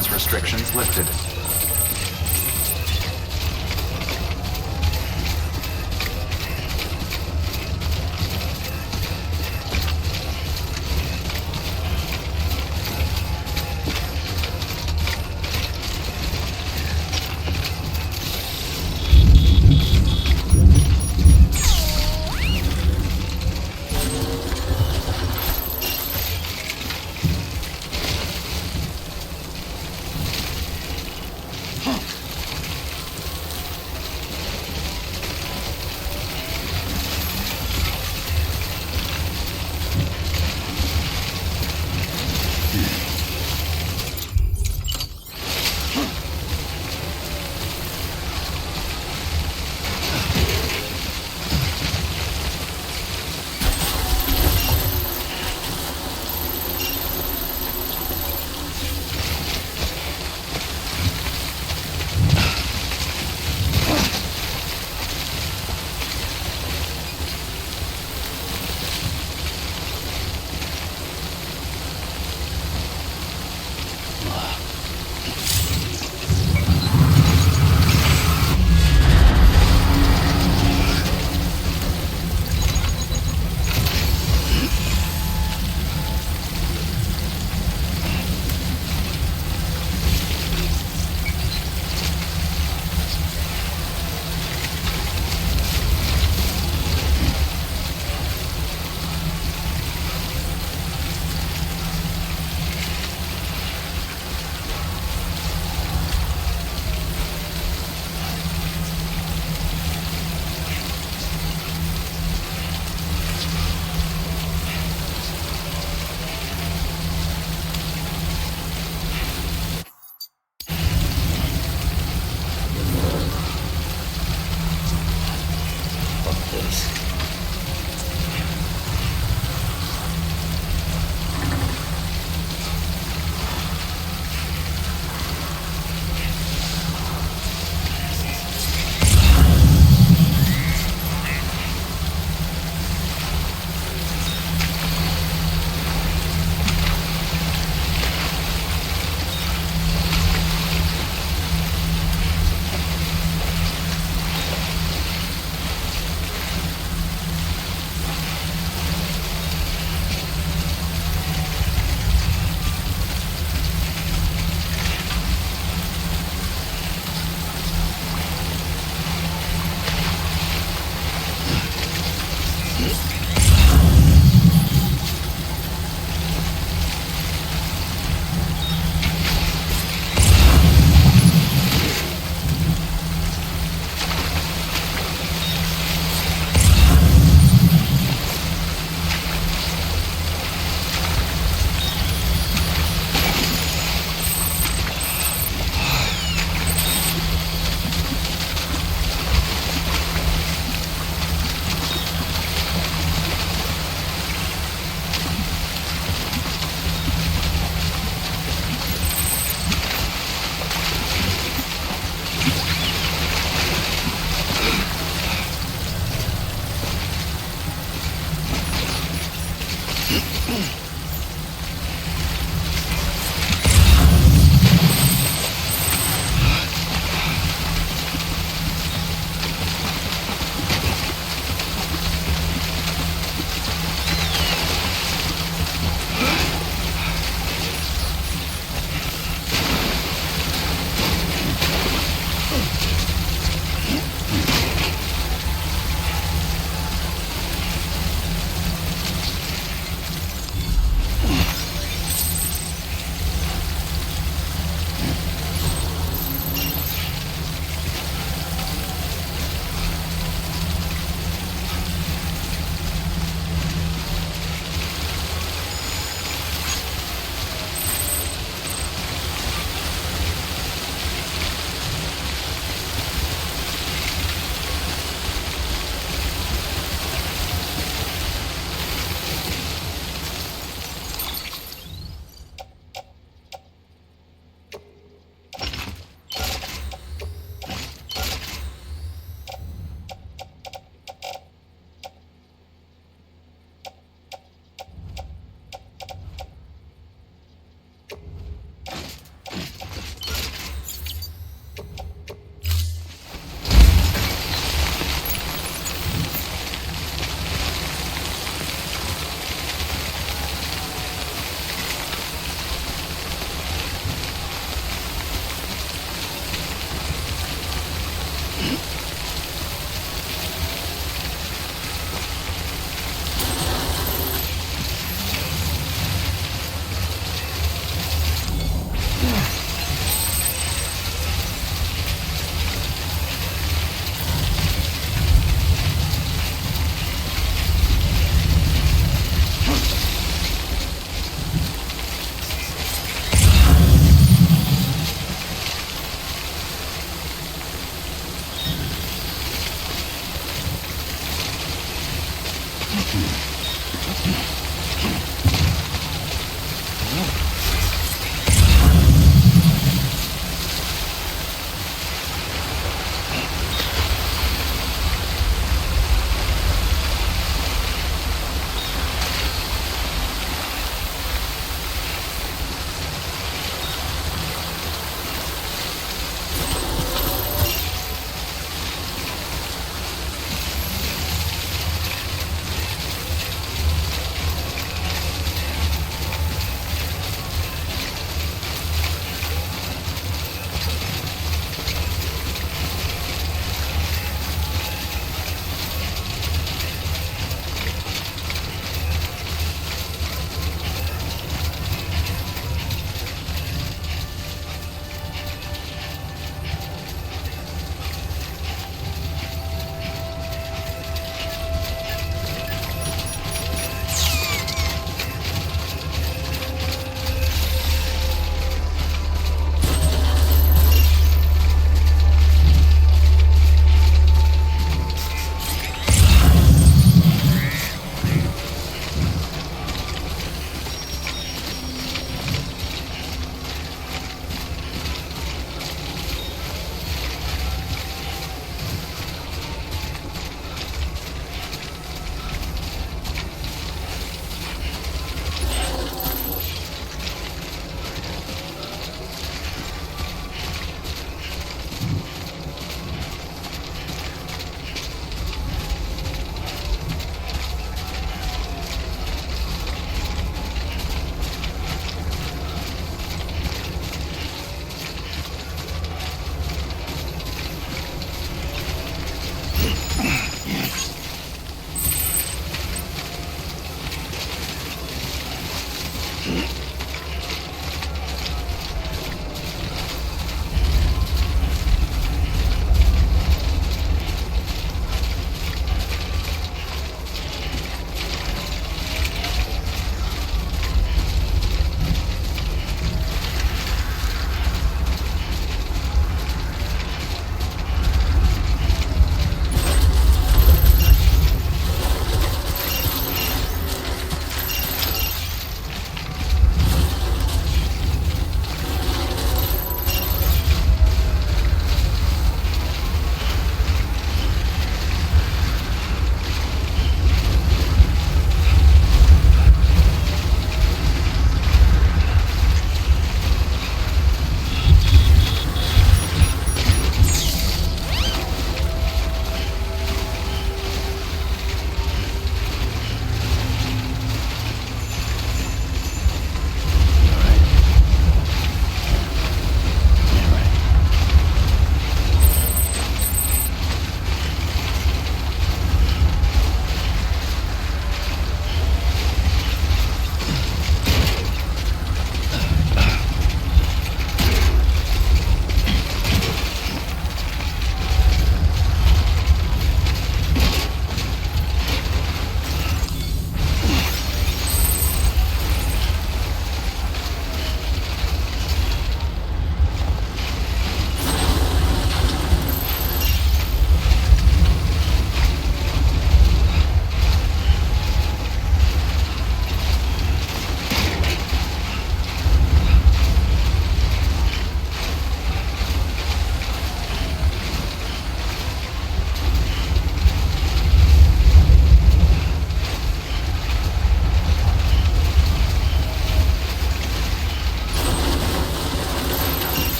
Attendance restrictions lifted.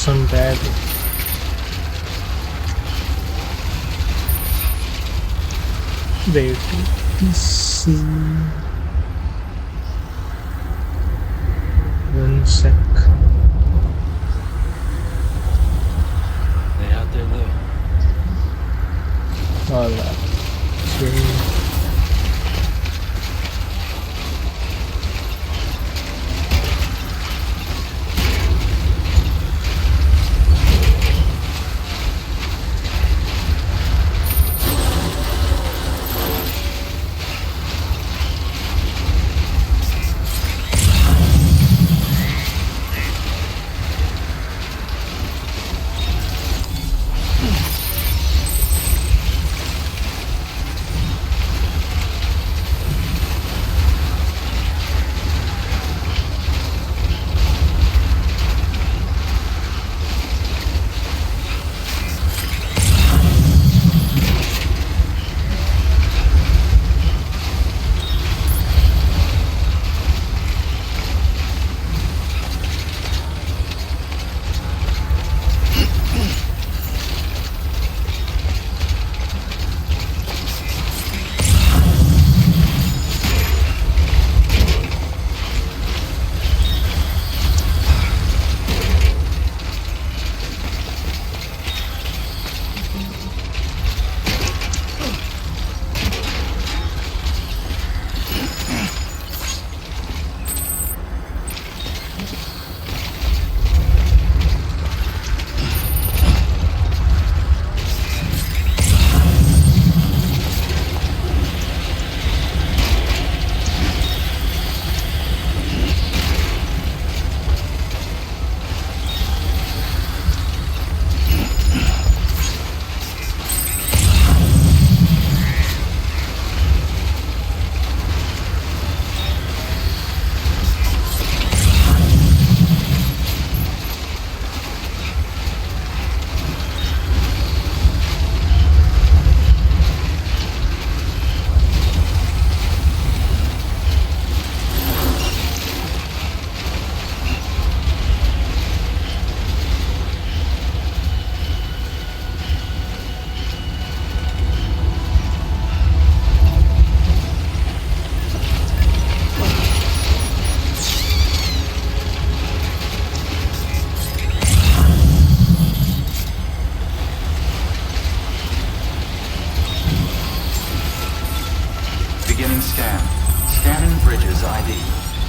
some bad. Wait, see. 1 sec. They out there though. Alright. Okay.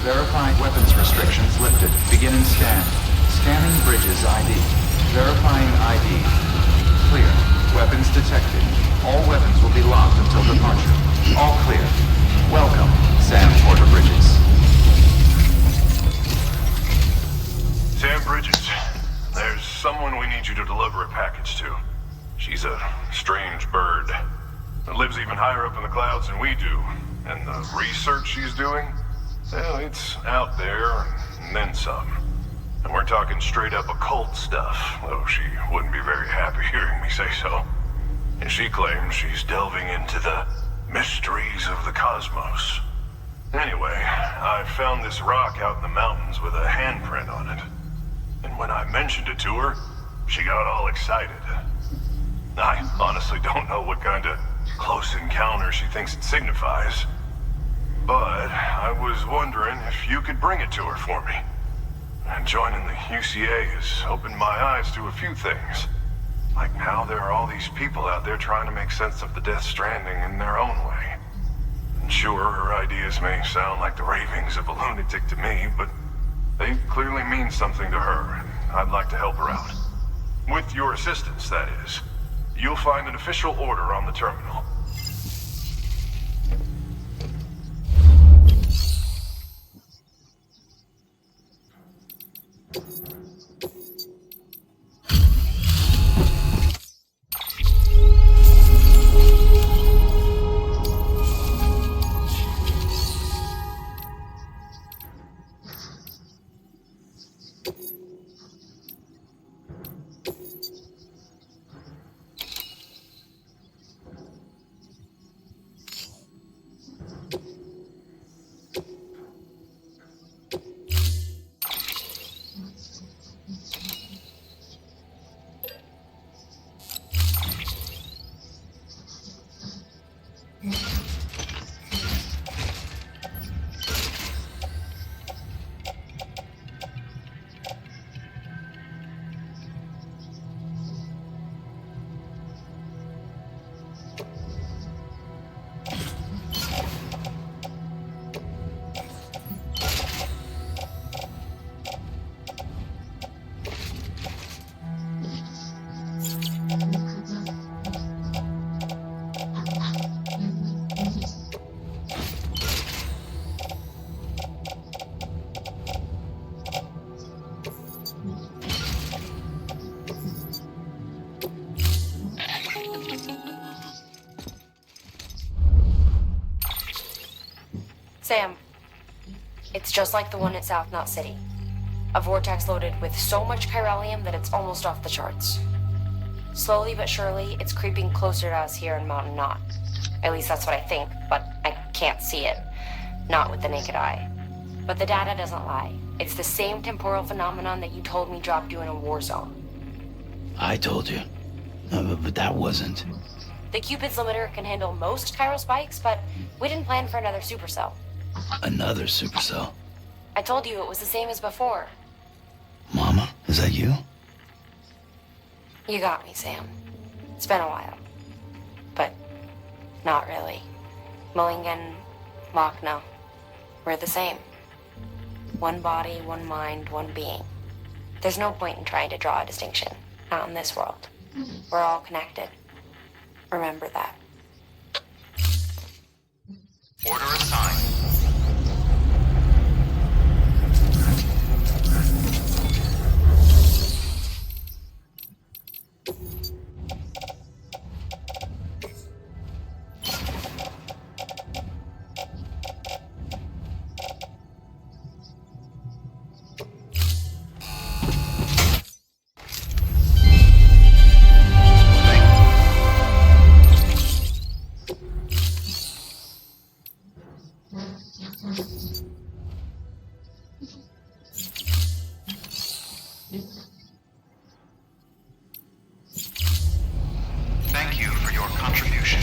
Verifying weapons restrictions lifted. Beginning scan. Scanning bridges ID. Verifying ID. Clear. Weapons detected. All weapons will be locked until departure. All clear. Welcome, Sam Porter Bridges. Sam Bridges, there's someone we need you to deliver a package to. She's a strange bird that lives even higher up in the clouds than we do. And the research she's doing, well, it's out there and then some. And we're talking straight up occult stuff, though she wouldn't be very happy hearing me say so. And she claims she's delving into the mysteries of the cosmos. Anyway, I found this rock out in the mountains with a handprint on it. And when I mentioned it to her, she got all excited. I honestly don't know what kind of close encounter she thinks it signifies. But I was wondering if you could bring it to her for me. And joining the UCA has opened my eyes to a few things. Like how there are all these people out there trying to make sense of the Death Stranding in their own way. And sure, her ideas may sound like the ravings of a lunatic to me, but they clearly mean something to her, and I'd like to help her out. With your assistance, that is. You'll find an official order on the terminal. Sam, it's just like the one at South Knot City. A vortex loaded with so much chiralium that it's almost off the charts. Slowly but surely, it's creeping closer to us here in Mountain Knot. At least that's what I think, but I can't see it. Not with the naked eye. But the data doesn't lie. It's the same temporal phenomenon that you told me dropped you in a war zone. I told you. But that wasn't. The Cupid's limiter can handle most chiral spikes, but we didn't plan for another supercell. Another supercell? I told you it was the same as before. Mama, is that you? You got me, Sam. It's been a while. But not really. Mulligan, Lochner, we're the same. One body, one mind, one being. There's no point in trying to draw a distinction. Not in this world. We're all connected. Remember that. Order assigned. Thank you for your contribution.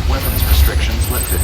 Weapons restrictions lifted.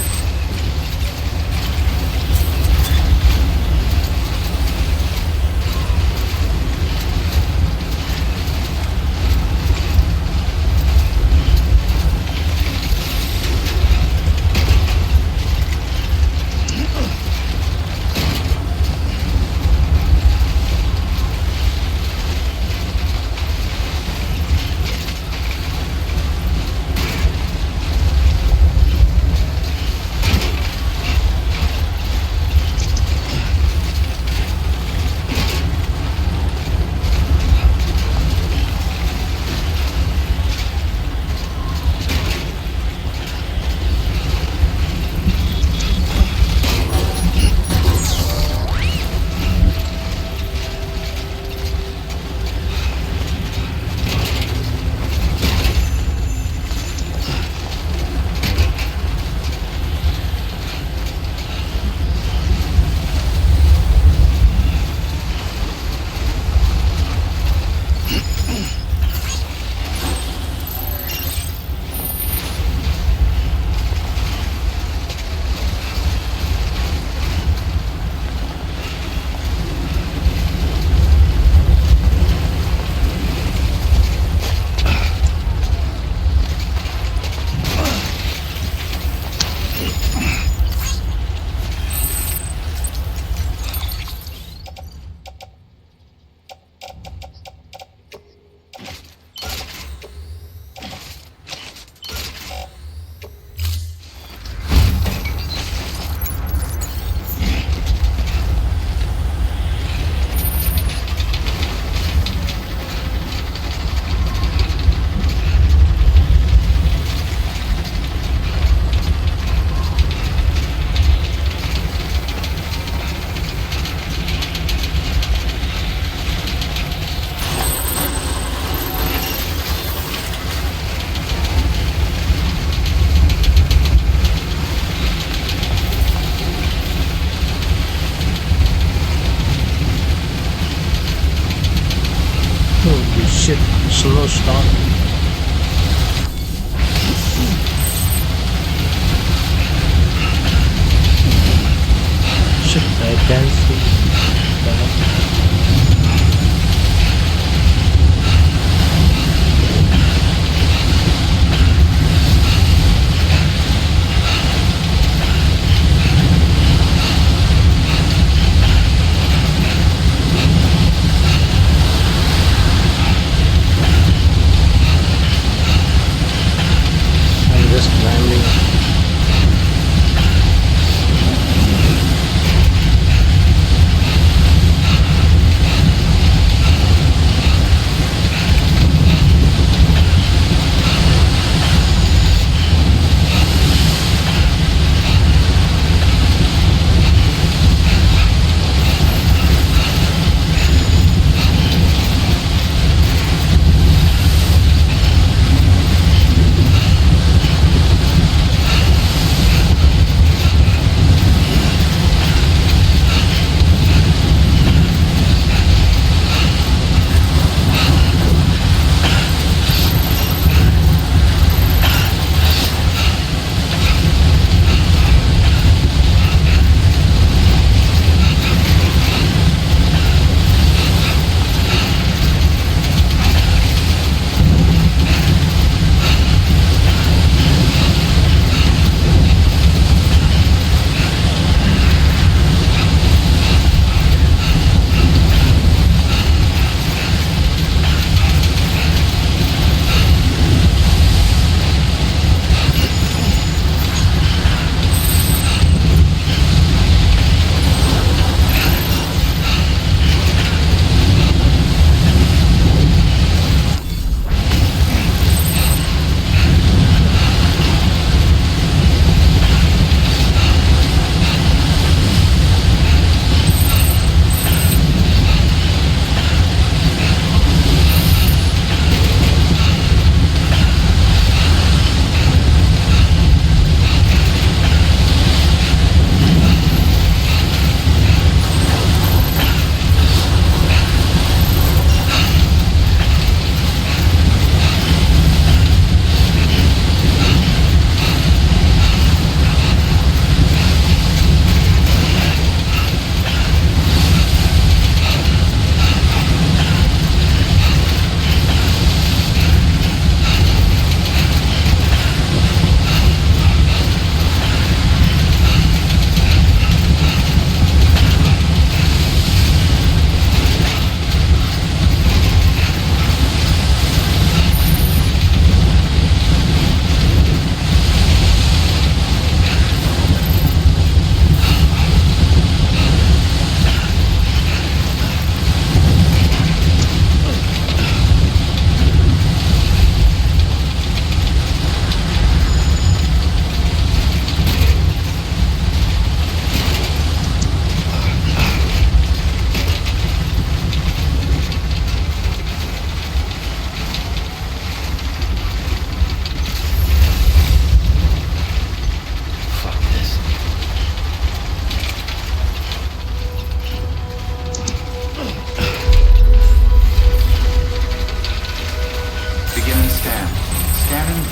Holy shit, slow start. Shit, I can't see.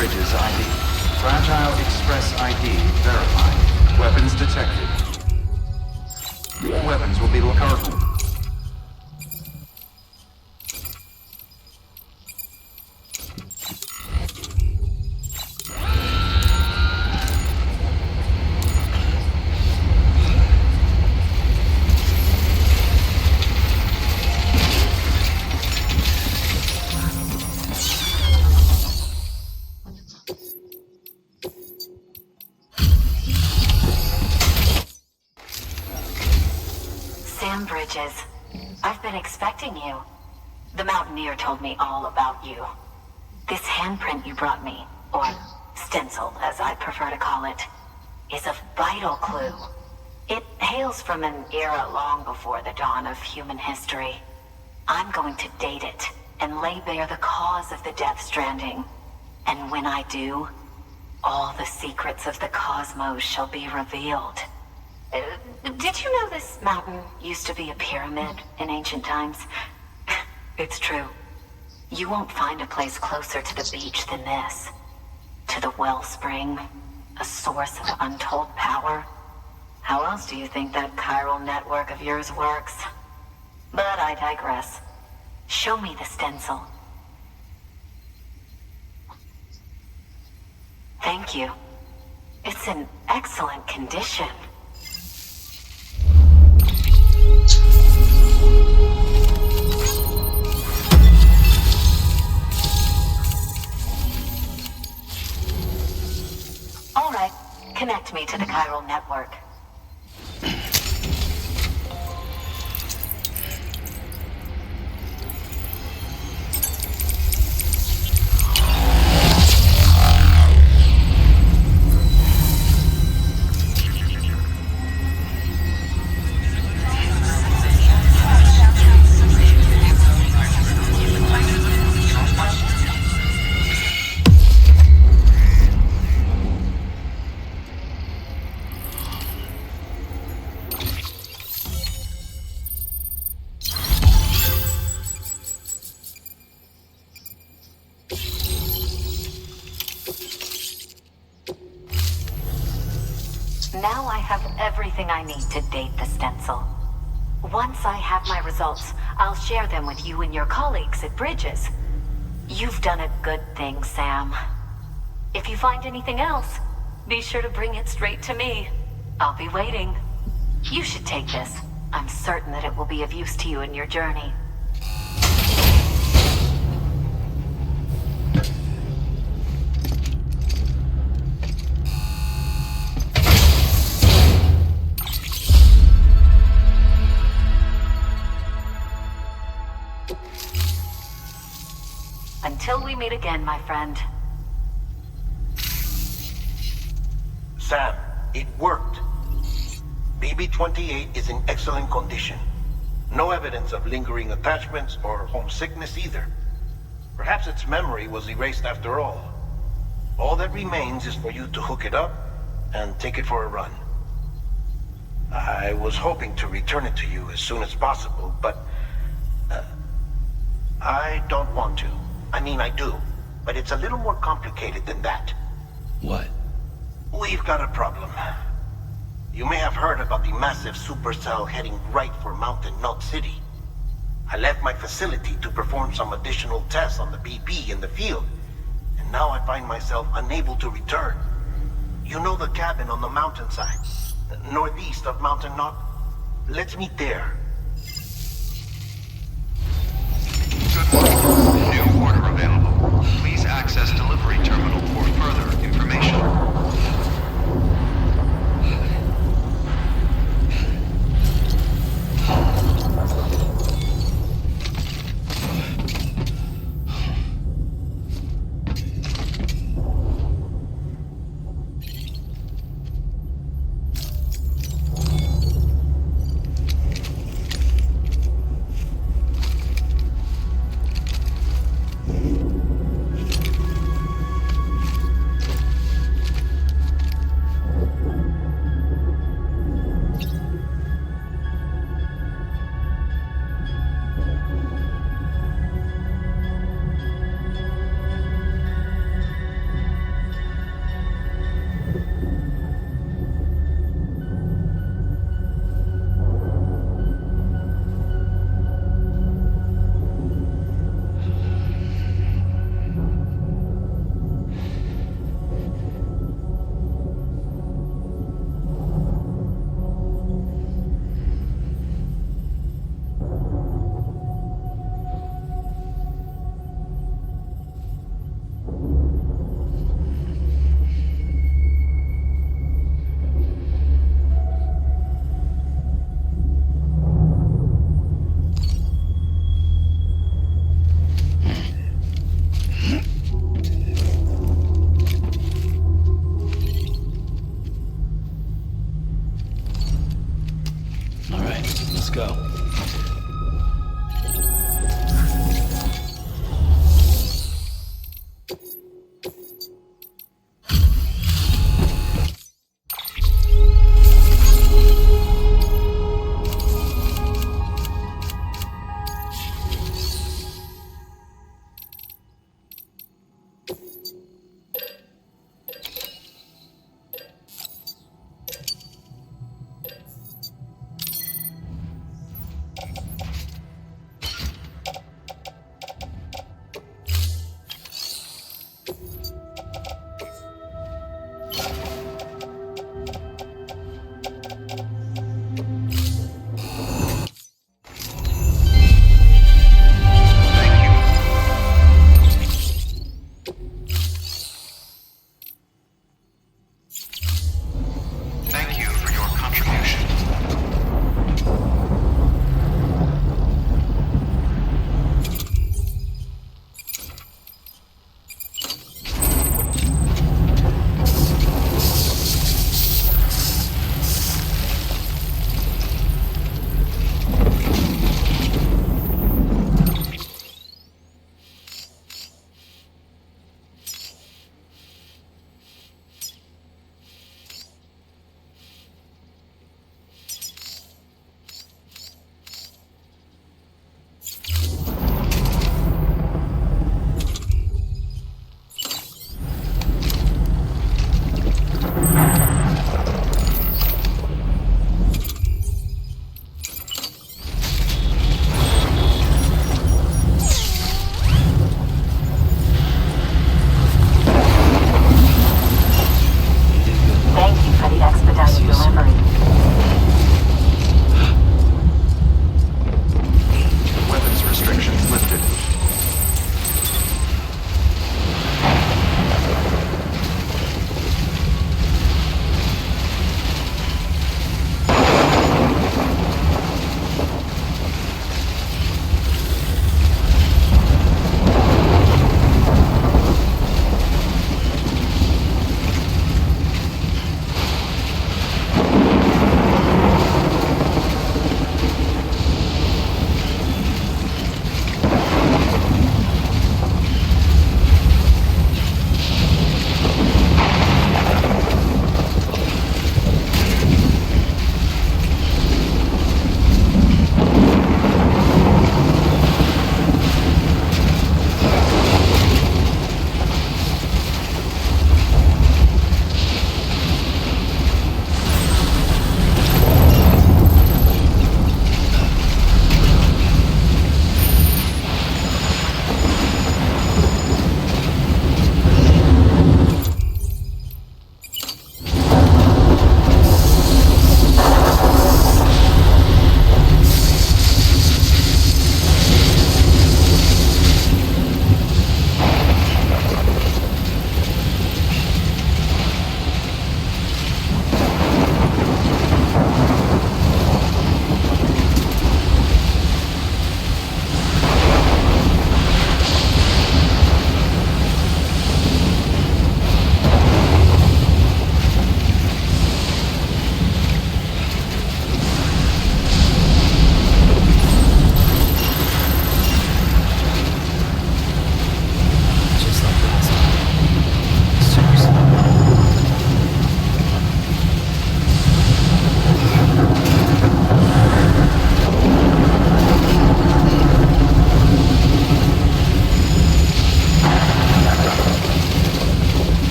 bridges ID. Fragile Express ID verified. Weapons detected. All weapons will be recoverable. Bridges. I've been expecting you. The Mountaineer told me all about you. This handprint you brought me, or stencil as I prefer to call it, is a vital clue. It hails from an era long before the dawn of human history. I'm going to date it and lay bare the cause of the Death Stranding. And when I do, all the secrets of the cosmos shall be revealed. Did you know this mountain used to be a pyramid in ancient times? It's true. You won't find a place closer to the beach than this. To the wellspring, a source of untold power. How else do you think that chiral network of yours works? But I digress. Show me the stencil. Thank you. It's in excellent condition. All right, connect me to the chiral network. Now I have everything I need to date the stencil. Once I have my results, I'll share them with you and your colleagues at Bridges. You've done a good thing, Sam. If you find anything else, be sure to bring it straight to me. I'll be waiting. You should take this. I'm certain that it will be of use to you in your journey. Until we meet again, my friend. Sam, it worked. BB-28 is in excellent condition. No evidence of lingering attachments or homesickness either. Perhaps its memory was erased after all. All that remains is for you to hook it up and take it for a run. I was hoping to return it to you as soon as possible, but I don't want to. I mean, I do, but it's a little more complicated than that. What? We've got a problem. You may have heard about the massive supercell heading right for Mountain Knot City. I left my facility to perform some additional tests on the BB in the field, and now I find myself unable to return. You know the cabin on the mountainside, northeast of Mountain Knot? Let's meet there. Good morning. New order available. Please access delivery terminal for further information. Thank you for your contribution.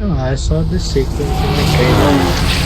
Oh, I saw this sequence in the trailer.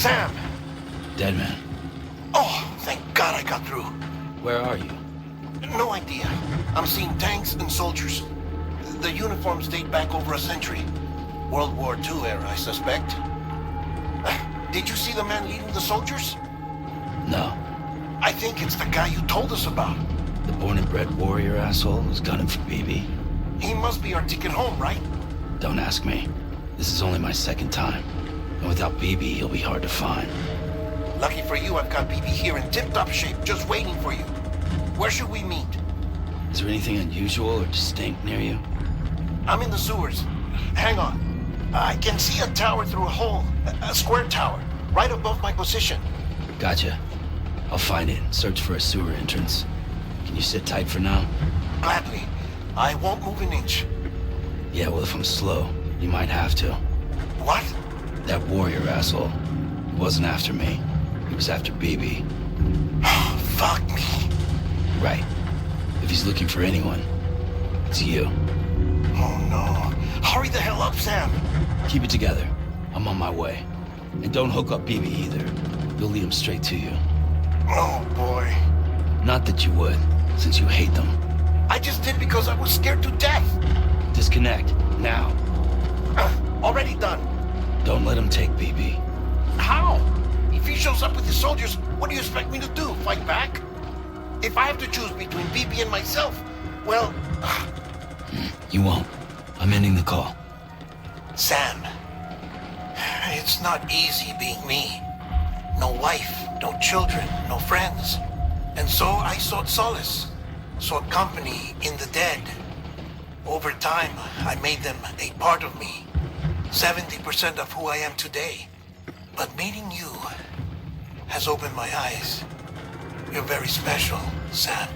Sam! Dead man. Oh, thank God I got through. Where are you? No idea. I'm seeing tanks and soldiers. The uniforms date back over a century. World War II era, I suspect. Did you see the man leading the soldiers? No. I think it's the guy you told us about. The born and bred warrior asshole who's gunning for BB? He must be our ticket home, right? Don't ask me. This is only my second time. And without BB, he'll be hard to find. Lucky for you, I've got BB here in tip-top shape, just waiting for you. Where should we meet? Is there anything unusual or distinct near you? I'm in the sewers. Hang on. I can see a tower through a hole. A square tower. Right above my position. Gotcha. I'll find it and search for a sewer entrance. Can you sit tight for now? Gladly. I won't move an inch. Yeah, well, if I'm slow, you might have to. What? That warrior asshole. He wasn't after me. He was after BB. Fuck me. Right. If he's looking for anyone, it's you. Oh no. Hurry the hell up, Sam. Keep it together. I'm on my way. And don't hook up BB either. You'll lead him straight to you. Oh boy. Not that you would, since you hate them. I just did because I was scared to death. Disconnect, now. Already done. Don't let him take BB. How? If he shows up with his soldiers, what do you expect me to do? Fight back? If I have to choose between BB and myself, well... You won't. I'm ending the call. Sam, it's not easy being me. No wife, no children, no friends. And so I sought solace, sought company in the dead. Over time, I made them a part of me. 70% of who I am today. But meeting you has opened my eyes. You're very special, Sam.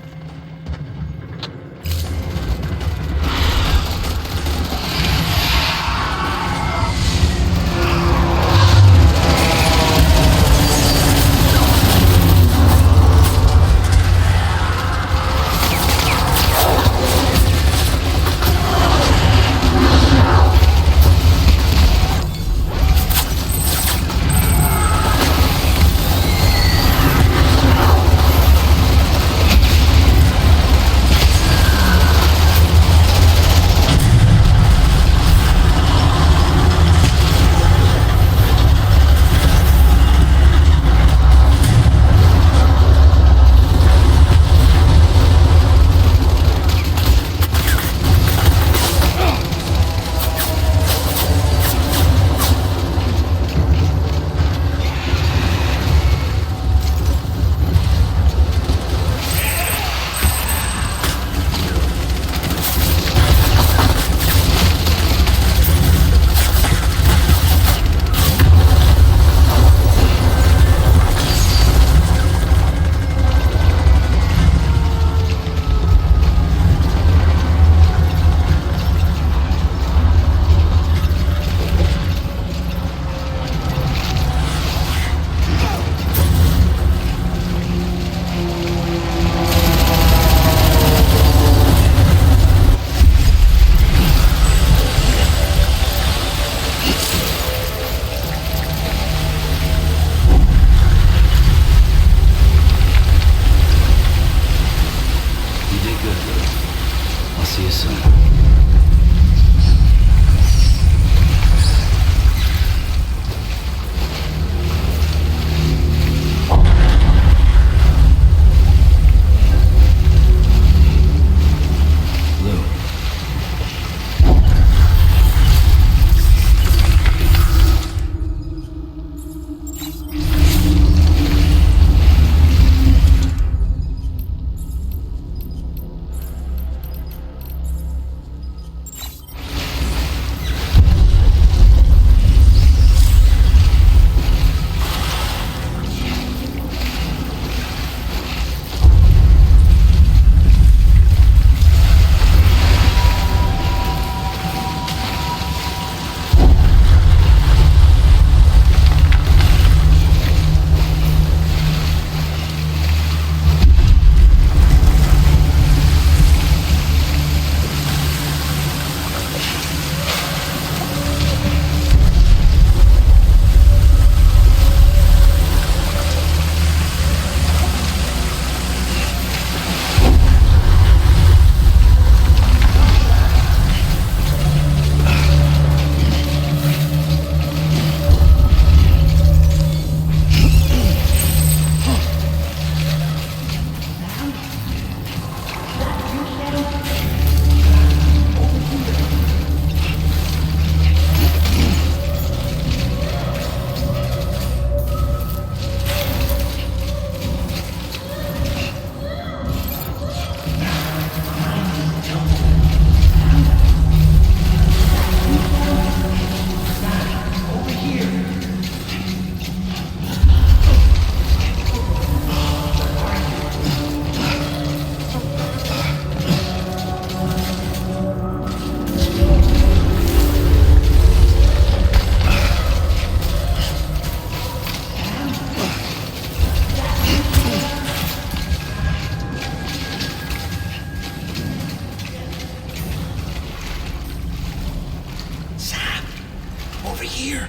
here.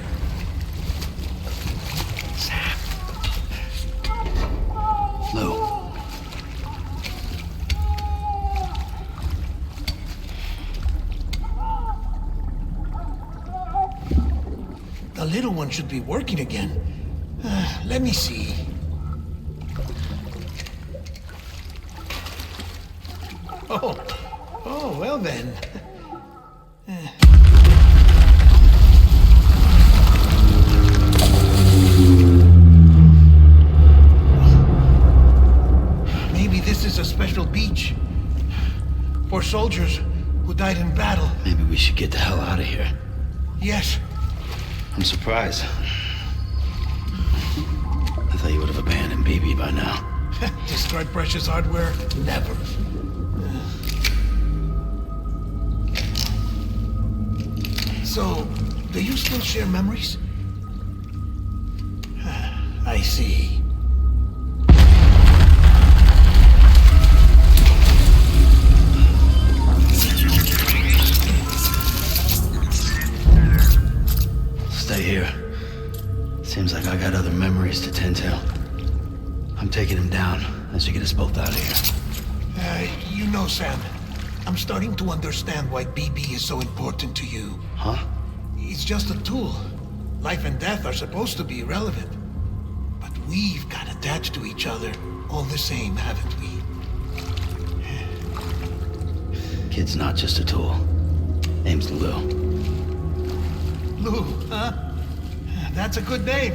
Sam. Lou. The little one should be working again. Let me see. Oh, well then. Maybe this is a special beach for soldiers who died in battle. Maybe we should get the hell out of here. Yes. I'm surprised. I thought you would have abandoned BB by now. Destroy precious hardware? Never. So, do you still share memories? I see. Stay here. Seems like I got other memories to tend to. I'm taking him down as you get us both out of here. You know, Sam, I'm starting to understand why BB is so important to you. Huh? It's just a tool. Life and death are supposed to be irrelevant. But we've got attached to each other all the same, haven't we? Kid's not just a tool. Name's Lou. Lou, huh? That's a good name.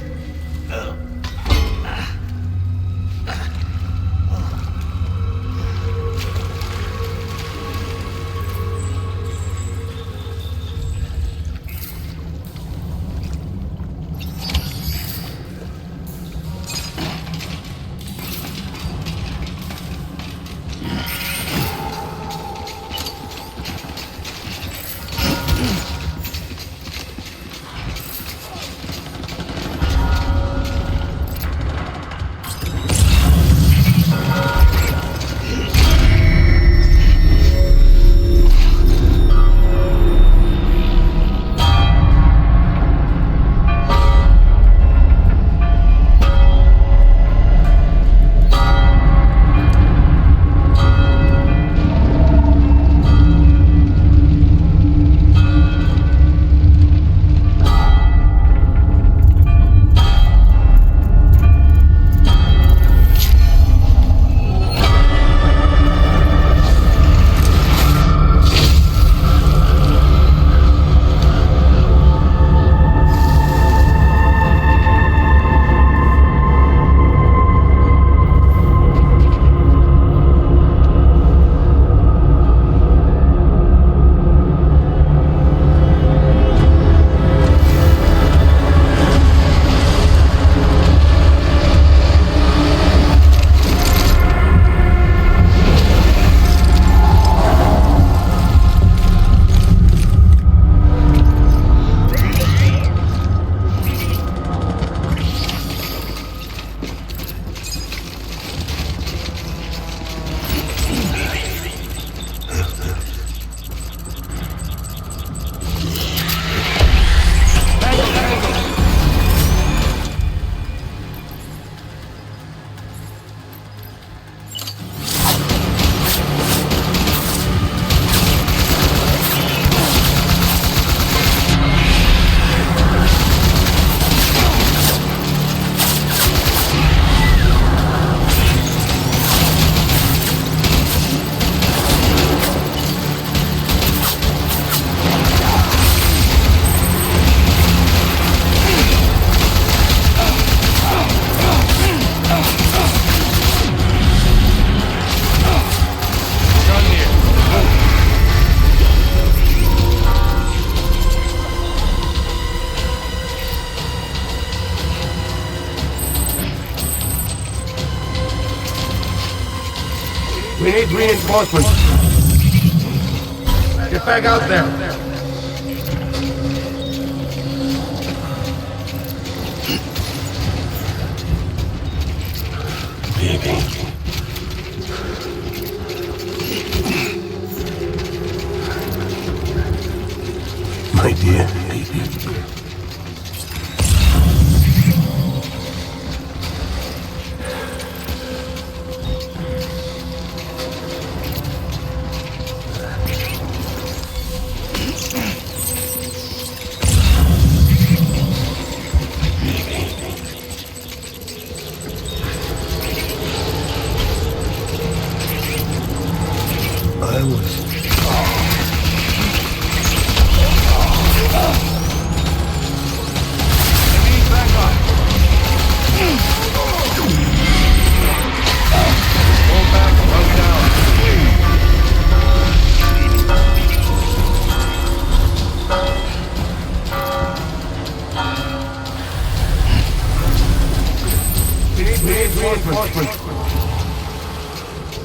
We need reinforcements. Get back out there. Baby. My dear baby.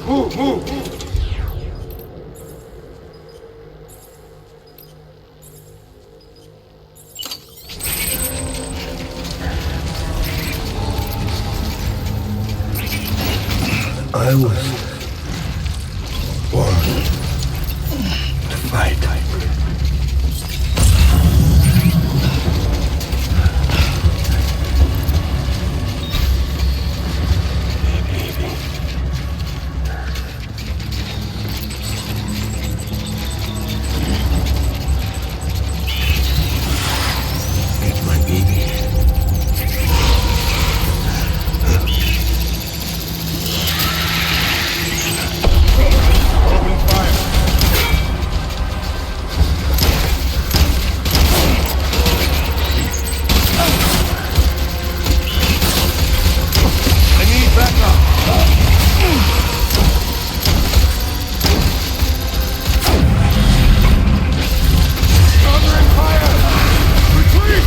Move, move! I was born to fight. It's my baby. Open fire. I need backup. Covering fire! Retreat!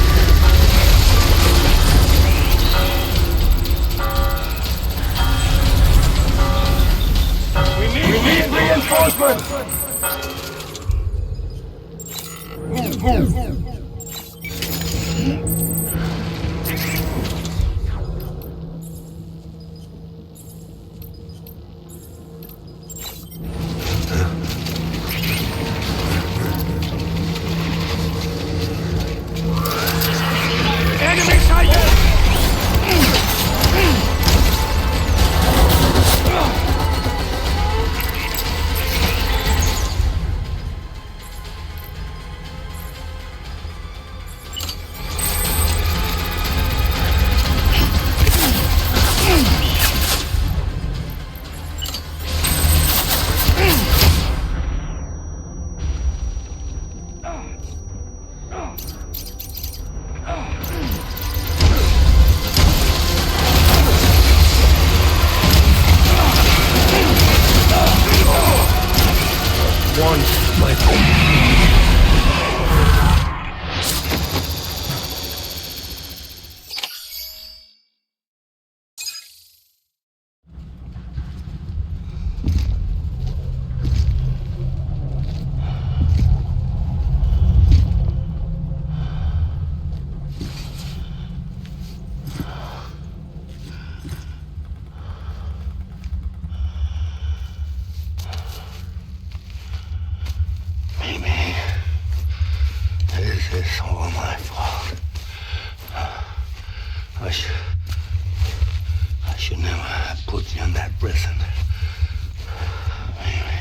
We need reinforcements! Move, move! Enemy sighted! One, my Mimi, this is all my fault. I should never have put you in that prison. Mimi.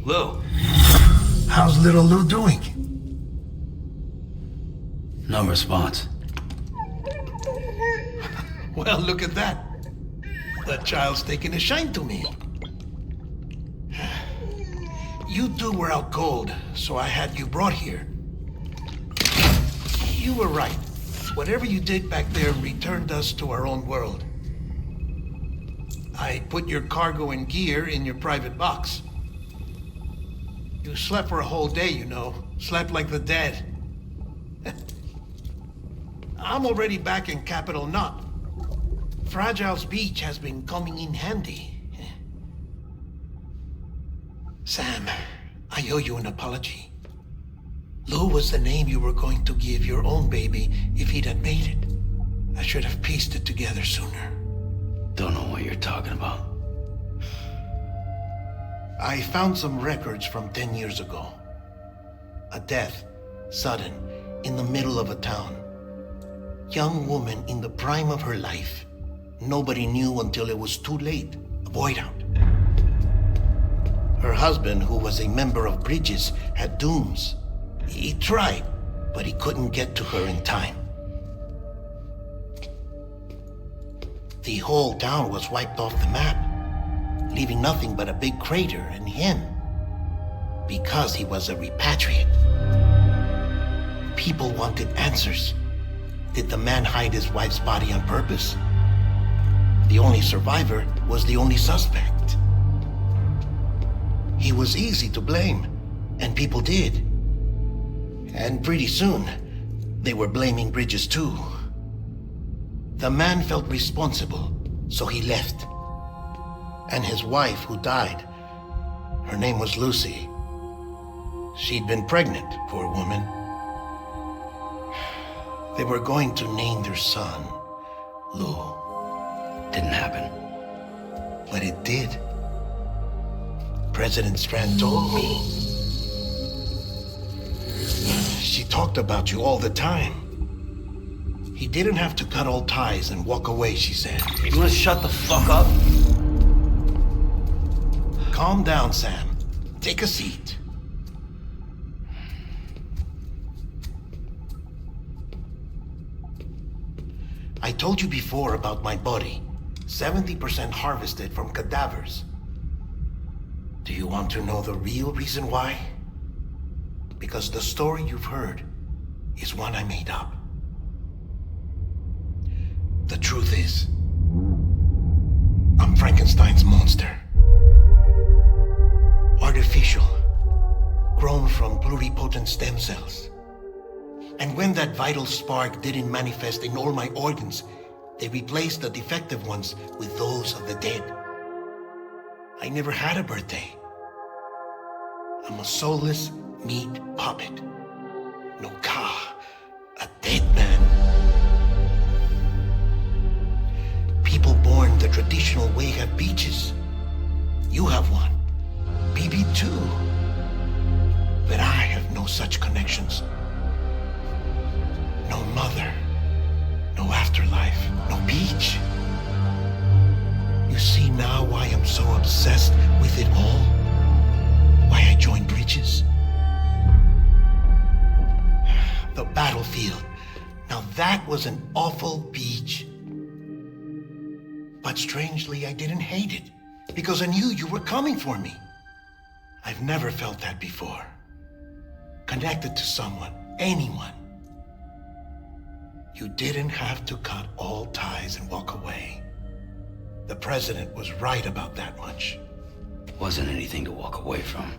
Lou. How's little Lou doing? No response. Well, look at that. That child's taking a shine to me. You two were out cold, so I had you brought here. You were right. Whatever you did back there returned us to our own world. I put your cargo and gear in your private box. You slept for a whole day, you know. Slept like the dead. I'm already back in Capital Knot. Fragile's beach has been coming in handy. Sam, I owe you an apology. Lou was the name you were going to give your own baby if he'd had made it. I should have pieced it together sooner. Don't know what you're talking about. I found some records from 10 years ago. A death, sudden, in the middle of a town. Young woman in the prime of her life. Nobody knew until it was too late. A void out. Her husband, who was a member of Bridges, had dooms. He tried, but he couldn't get to her in time. The whole town was wiped off the map, leaving nothing but a big crater and him, because he was a repatriate. People wanted answers. Did the man hide his wife's body on purpose? The only survivor was the only suspect. He was easy to blame, and people did. And pretty soon, they were blaming Bridges too. The man felt responsible, so he left. And his wife, who died, her name was Lucy. She'd been pregnant, poor woman. They were going to name their son Lou. Didn't happen. But it did. President Strand told me. She talked about you all the time. He didn't have to cut all ties and walk away, she said. You wanna shut the fuck up? Calm down, Sam. Take a seat. I told you before about my body. 70% harvested from cadavers. Do you want to know the real reason why? Because the story you've heard is one I made up. The truth is, I'm Frankenstein's monster. Artificial, grown from pluripotent stem cells. And when that vital spark didn't manifest in all my organs, they replaced the defective ones with those of the dead. I never had a birthday. I'm a soulless meat puppet. No ka, a dead man. People born the traditional way have beaches. You have one. BB too. But I have no such connections. No mother. No afterlife. No beach. You see now why I'm so obsessed with it all? Why I joined Bridges? The battlefield. Now that was an awful beach. But strangely, I didn't hate it. Because I knew you were coming for me. I've never felt that before. Connected to someone, anyone. You didn't have to cut all ties and walk away. The president was right about that much. Wasn't anything to walk away from.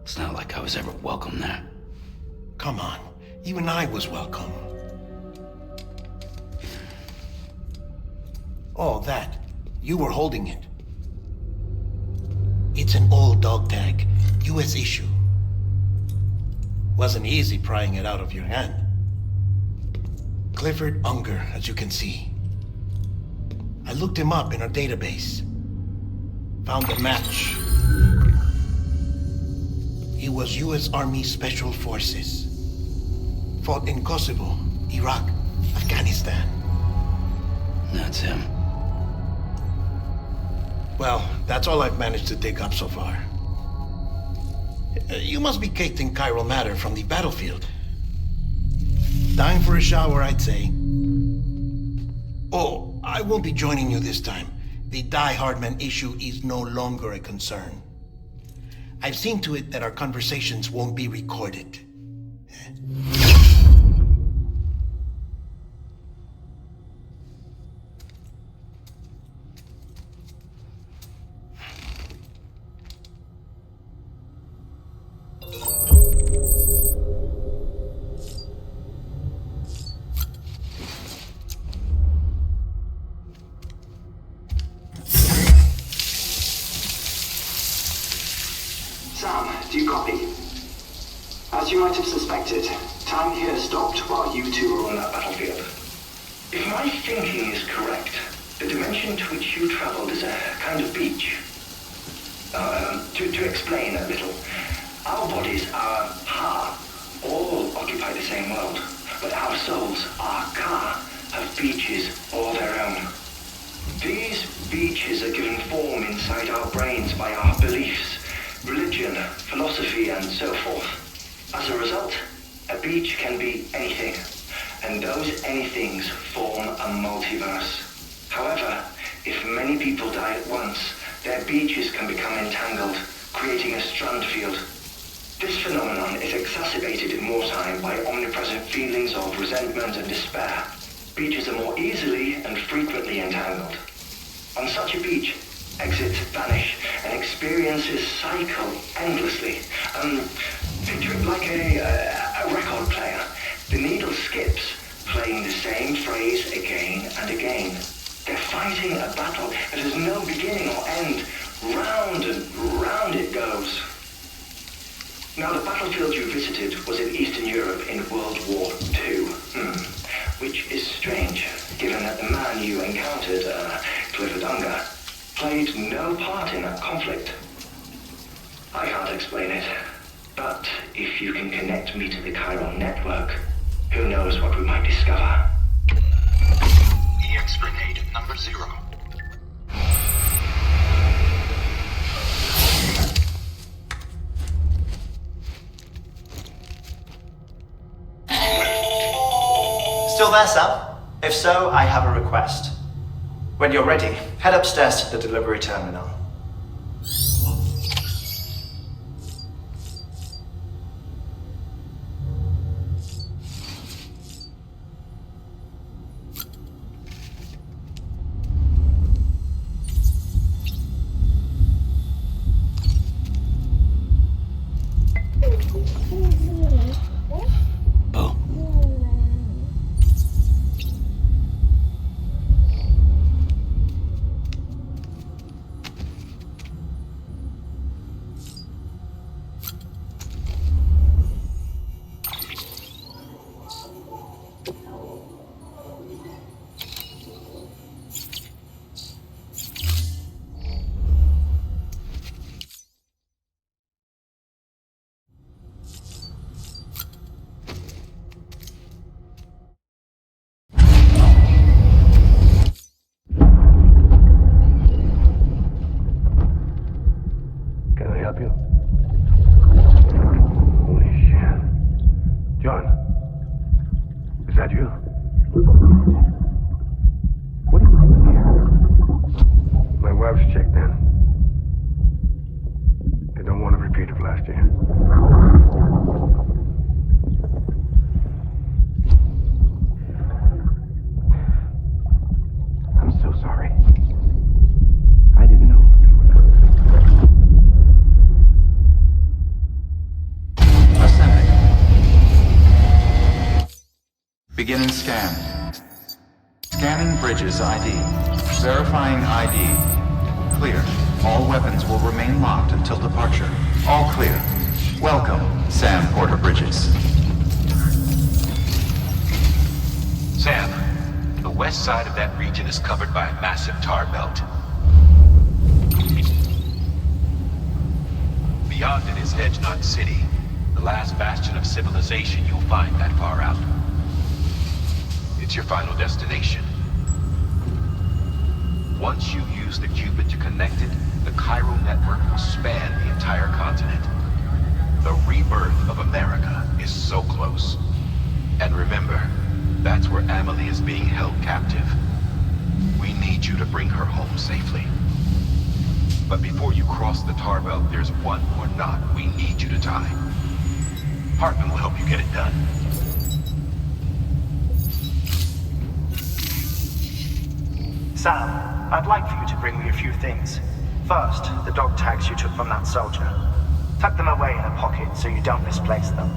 It's not like I was ever welcome there. Come on, even I was welcome. Oh, that. You were holding it. It's an old dog tag, US issue. Wasn't easy prying it out of your hand. Clifford Unger, as you can see. I looked him up in our database. Found a match. He was US Army Special Forces. Fought in Kosovo, Iraq, Afghanistan. That's him. Well, that's all I've managed to dig up so far. You must be caked in chiral matter from the battlefield. Time for a shower, I'd say. Oh, I won't be joining you this time. The Die Hardman issue is no longer a concern. I've seen to it that our conversations won't be recorded. Do you copy? As you might have suspected, time here stopped while you two were on that battlefield. If my thinking is correct, the dimension to which you traveled is a kind of beach. To explain a little, our bodies, our ha, all occupy the same world, but our souls, our ka, have beaches all their own. These beaches are given form inside our brains by our beliefs, religion, philosophy, and so forth. As a result, a beach can be anything, and those anythings form a multiverse. However, if many people die at once, their beaches can become entangled, creating a strand field. This phenomenon is exacerbated in wartime by omnipresent feelings of resentment and despair. Beaches are more easily and frequently entangled. On such a beach, exits vanish, and experiences cycle endlessly. Picture it like a record player. The needle skips, playing the same phrase again and again. They're fighting a battle that has no beginning or end. Round and round it goes. Now, the battlefield you visited was in Eastern Europe in World War II. Which is strange, given that the man you encountered, Clifford, played no part in that conflict. I can't explain it, but if you can connect me to the chiral network, who knows what we might discover. EX grenade number 0. Still there, Sam? If so, I have a request. When you're ready, head upstairs to the delivery terminal. Beginning scan. Scanning bridges ID. Verifying ID. Clear. All weapons will remain locked until departure. All clear. Welcome, Sam Porter Bridges. Sam, the west side of that region is covered by a massive tar belt. Beyond it is Edge Knot City, the last bastion of civilization you'll find that far out. It's your final destination. Once you use the Cupid to connect it, the chiral network will span the entire continent. The rebirth of America is so close. And remember, that's where Amelie is being held captive. We need you to bring her home safely. But before you cross the tar belt, there's one more knot we need you to tie. Hartman will help you get it done. Sam, I'd like for you to bring me a few things. First, the dog tags you took from that soldier. Tuck them away in a pocket so you don't misplace them.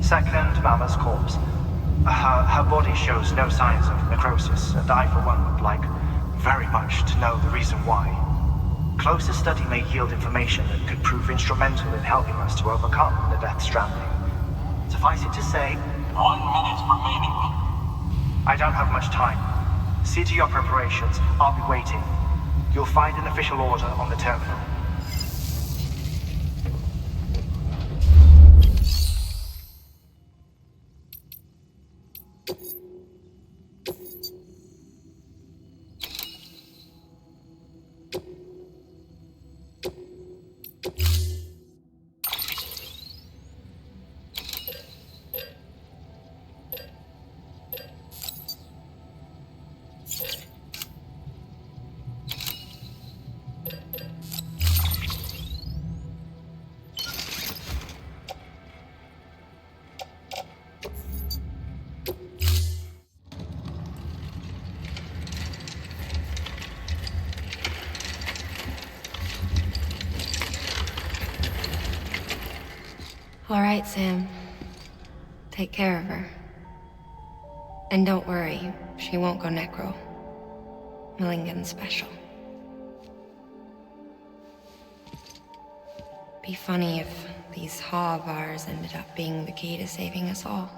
Second, Mama's corpse. Her body shows no signs of necrosis, and I, for one, would like very much to know the reason why. Closer study may yield information that could prove instrumental in helping us to overcome the Death Stranding. Suffice it to say, 1 minute remaining. I don't have much time. See to your preparations. I'll be waiting. You'll find an official order on the terminal. All right, Sam. Take care of her. And don't worry, she won't go necro. Milligan special. Be funny if these Haw of ours ended up being the key to saving us all.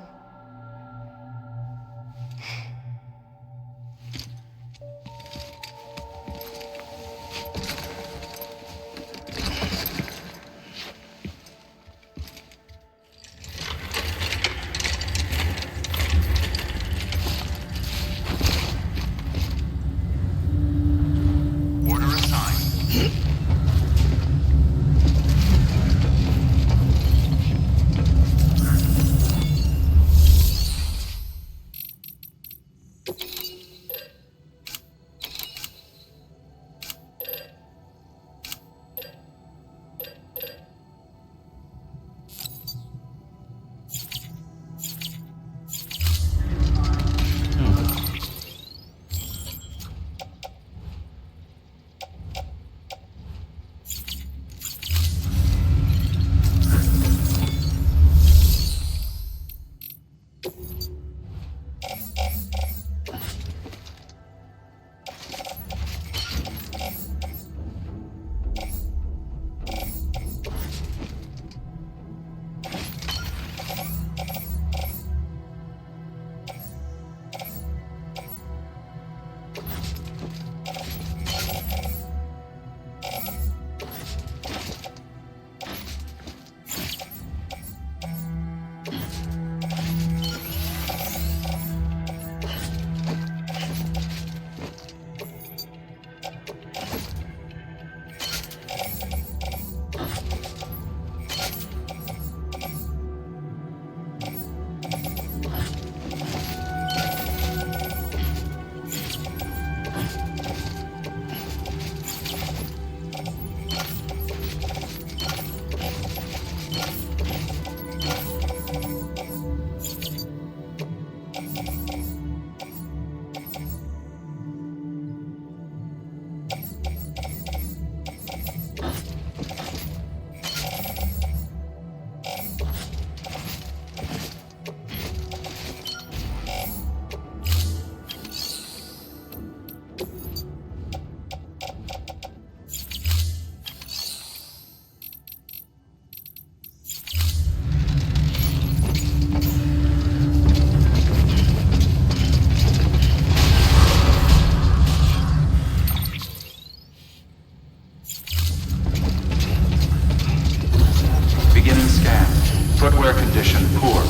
Footwear condition poor.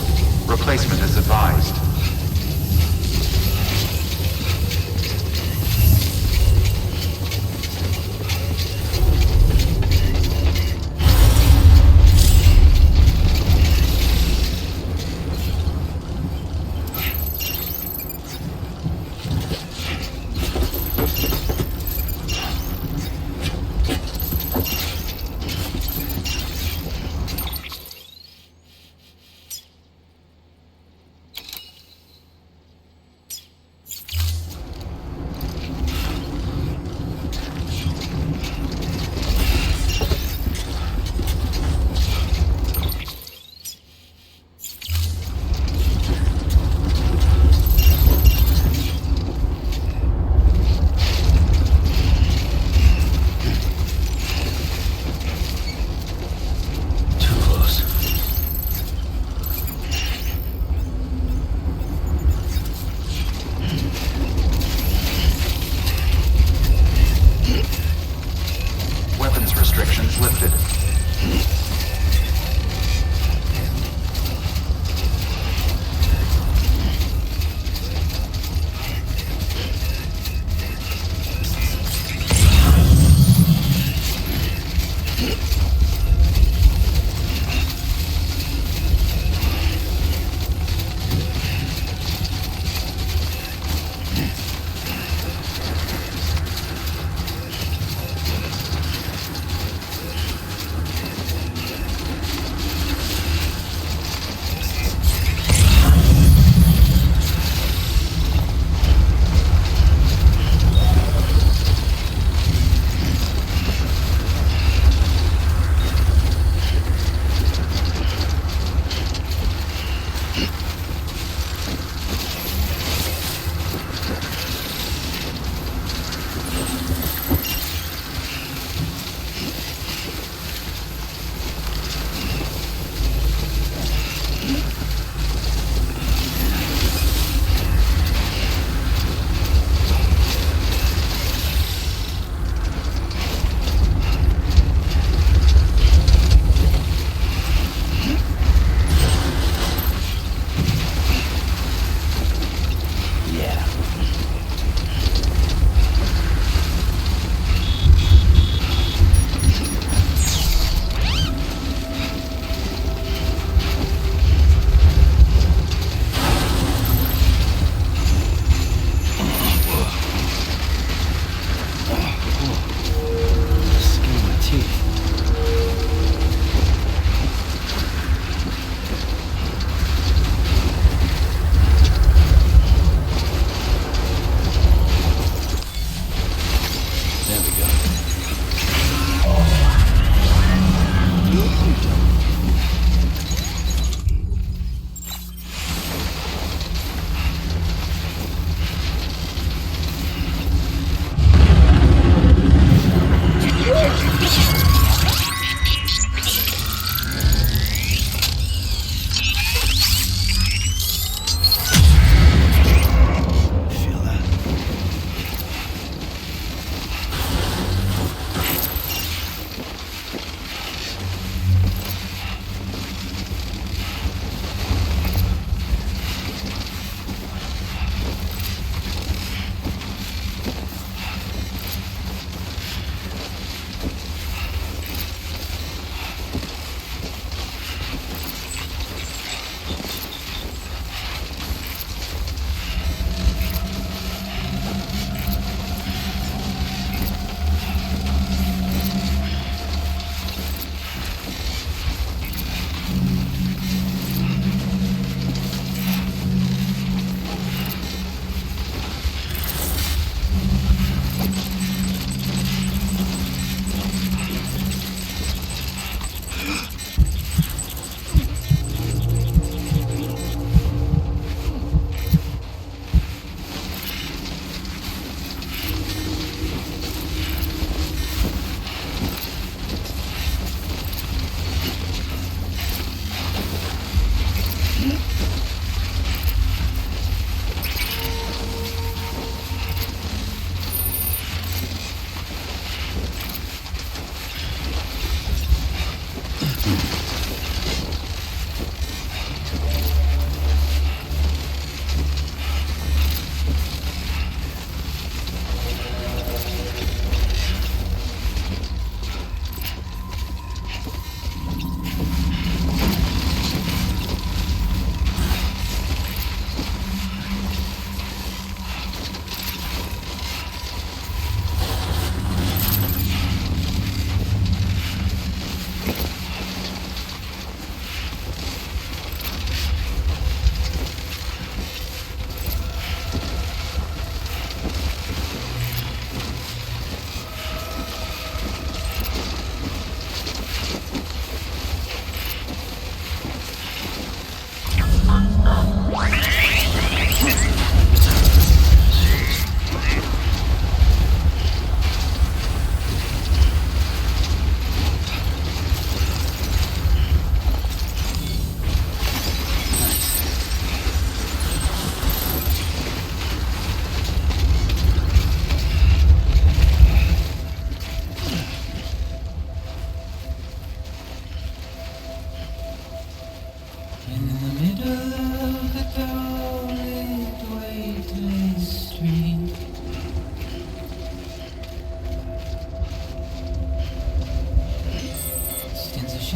Replacement is advised.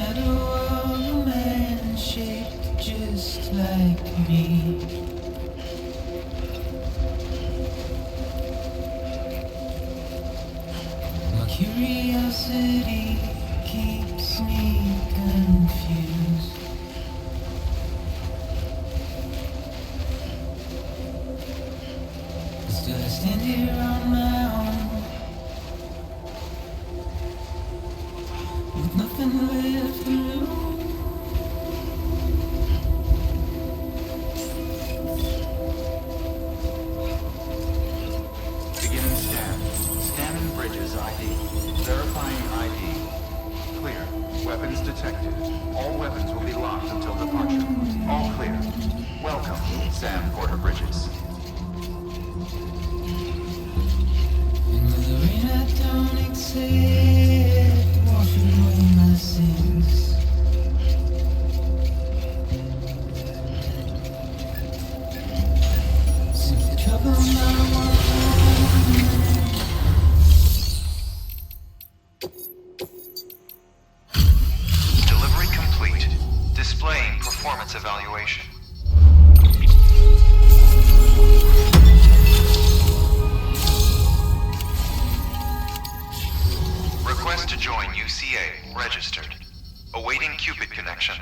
shadow of a man shaped just like me. My curiosity keeps me confused. Still I stand here on my own, with nothing left to lose. Beginning scan. Scanning bridges ID. Verifying ID. Clear. Weapons detected. All weapons will be locked until departure. All clear. Welcome, Sam Porter Bridges. In the rain I don't accept, washing away my sins. Simply trouble my one. Delivery complete. Displaying performance evaluation. Request to join UCA. Registered. Awaiting Cupid connection.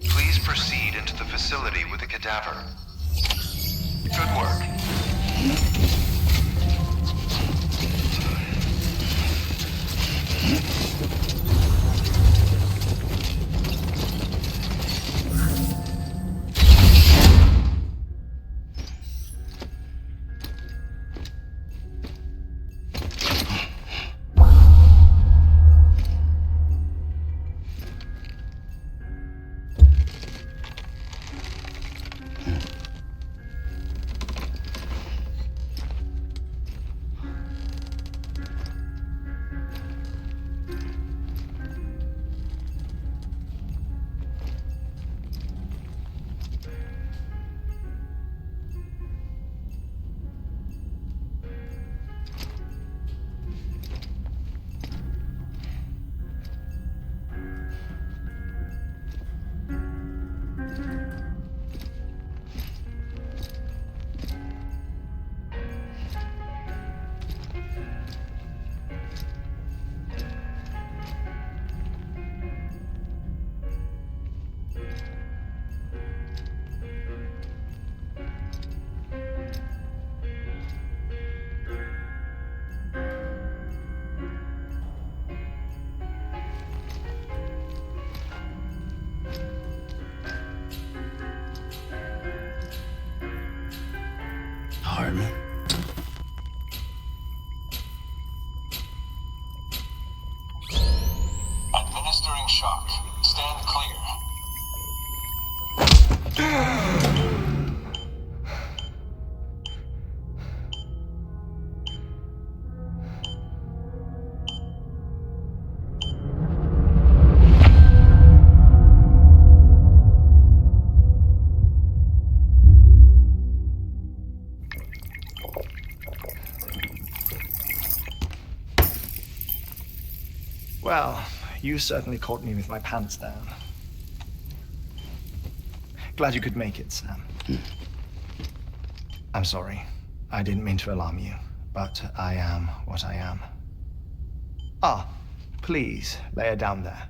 Please proceed into the facility with the cadaver. Good work. Hartman. Administering shock. Stand clear. Well, you certainly caught me with my pants down. Glad you could make it, Sam. I'm sorry. I didn't mean to alarm you, but I am what I am. Ah, please, lay her down there.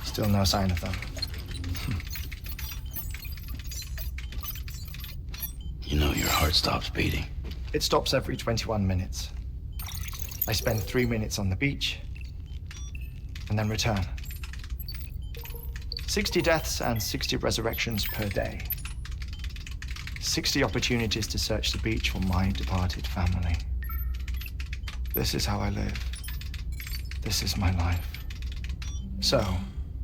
Still no sign of them. You know your heart stops beating. It stops every 21 minutes. I spend 3 minutes on the beach, and then return. 60 deaths and 60 resurrections per day. 60 opportunities to search the beach for my departed family. This is how I live. This is my life. So,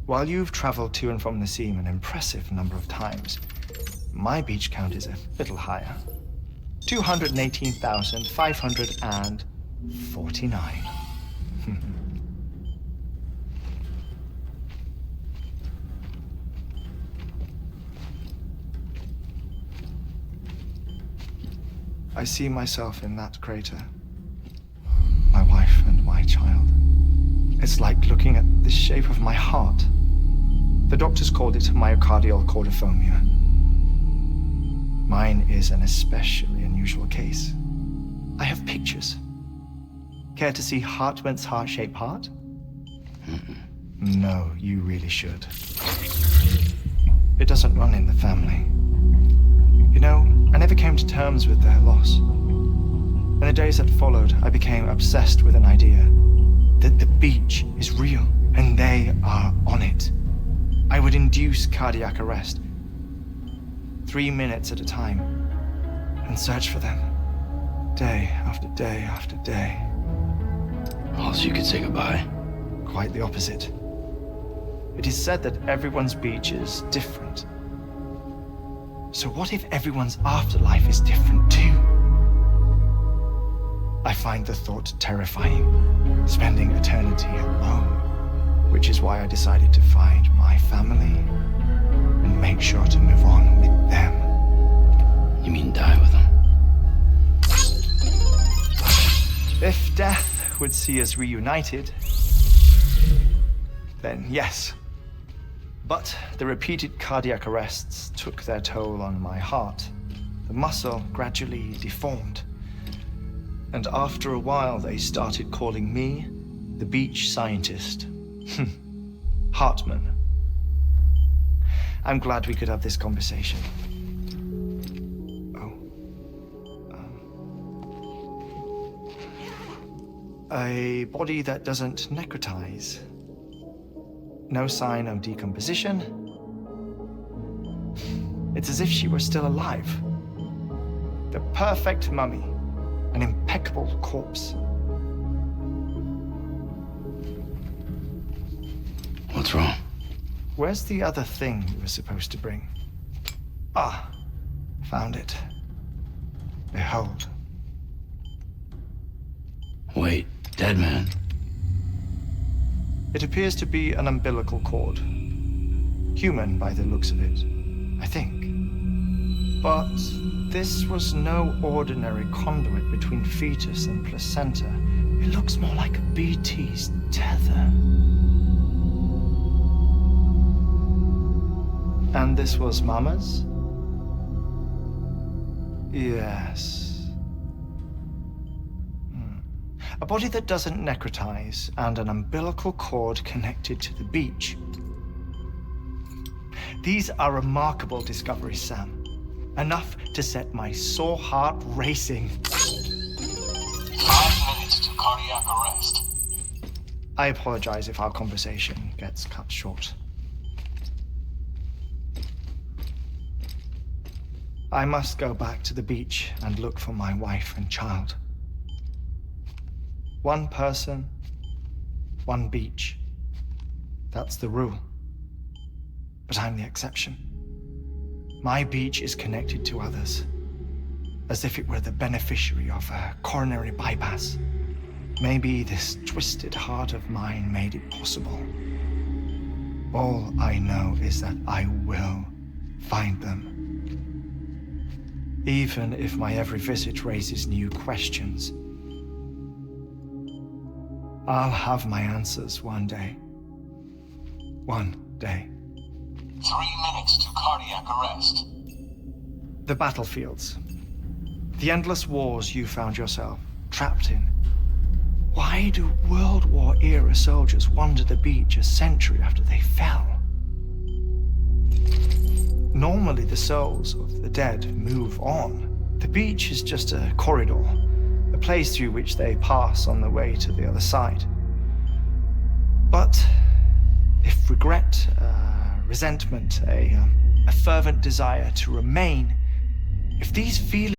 while you've traveled to and from the seam an impressive number of times, my beach count is a little higher. 218,549. I see myself in that crater. My wife and my child. It's like looking at the shape of my heart. The doctors called it myocardial cordiformia. Mine is an especially unusual case. I have pictures. Care to see Hartman's heart-shaped heart? No, you really should. It doesn't run in the family. You know, I never came to terms with their loss. In the days that followed, I became obsessed with an idea that the beach is real and they are on it. I would induce cardiac arrest, 3 minutes at a time, and search for them, day after day after day. Oh, so you could say goodbye? Quite the opposite. It is said that everyone's beach is different. So what if everyone's afterlife is different too? I find the thought terrifying, spending eternity alone, which is why I decided to find my family and make sure to move on with them. You mean die with them? If death would see us reunited, then yes. But the repeated cardiac arrests took their toll on my heart. The muscle gradually deformed. And after a while, they started calling me the beach scientist. Hartman. I'm glad we could have this conversation. A body that doesn't necrotize. No sign of decomposition. It's as if she were still alive. The perfect mummy. An impeccable corpse. What's wrong? Where's the other thing you were supposed to bring? Ah, found it. Behold. Wait, dead man? It appears to be an umbilical cord. Human by the looks of it, I think. But this was no ordinary conduit between fetus and placenta. It looks more like a BT's tether. And this was Mama's? Yes. A body that doesn't necrotize and an umbilical cord connected to the beach. These are remarkable discoveries, Sam. Enough to set my sore heart racing. 5 minutes to cardiac arrest. I apologize if our conversation gets cut short. I must go back to the beach and look for my wife and child. One person, one beach. That's the rule. But I'm the exception. My beach is connected to others, as if it were the beneficiary of a coronary bypass. Maybe this twisted heart of mine made it possible. All I know is that I will find them. Even if my every visit raises new questions. I'll have my answers one day. One day. 3 minutes to cardiac arrest. The battlefields. The endless wars you found yourself trapped in. Why do World War-era soldiers wander the beach a century after they fell? Normally the souls of the dead move on. The beach is just a corridor, a place through which they pass on the way to the other side. But if regret, resentment, a fervent desire to remain, if these feelings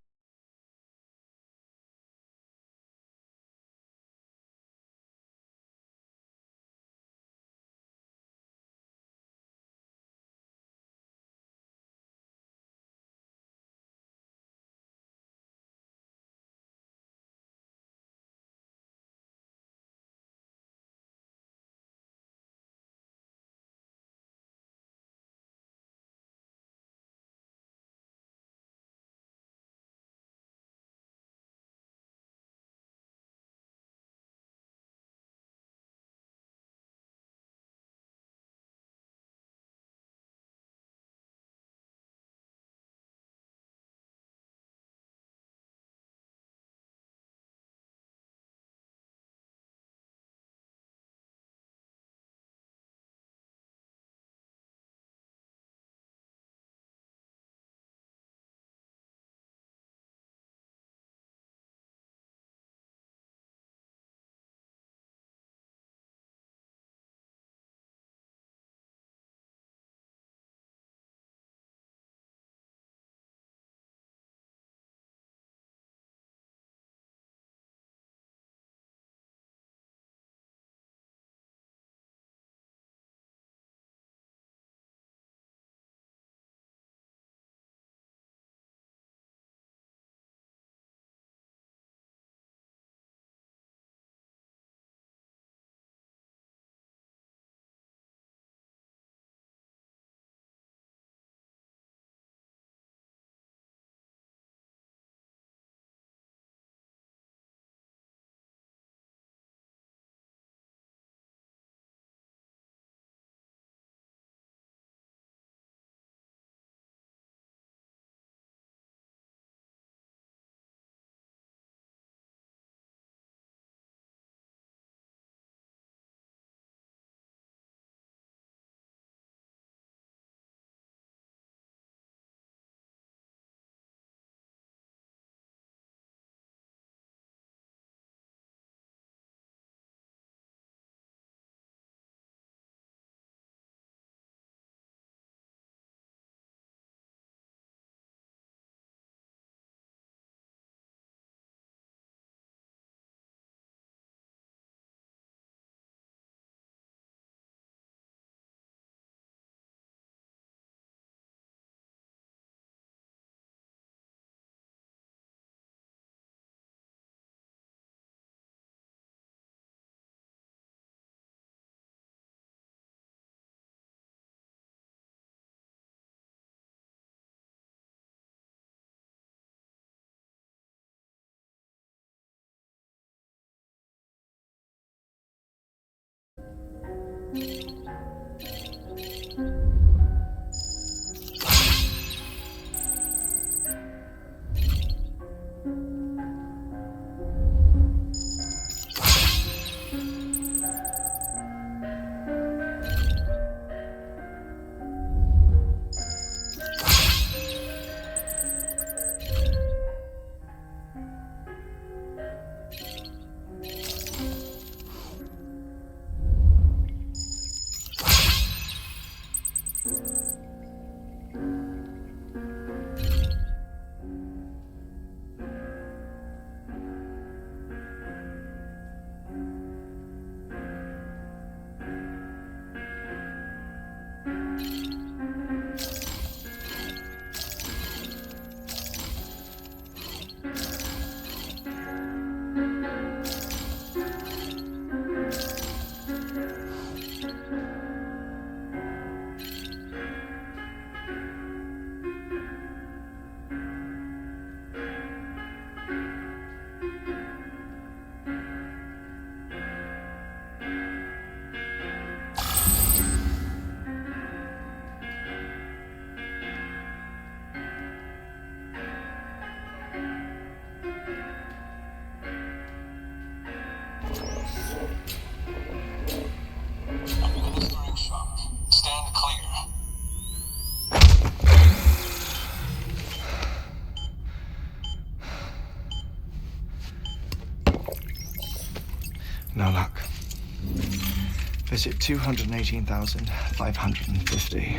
Visit 218,550.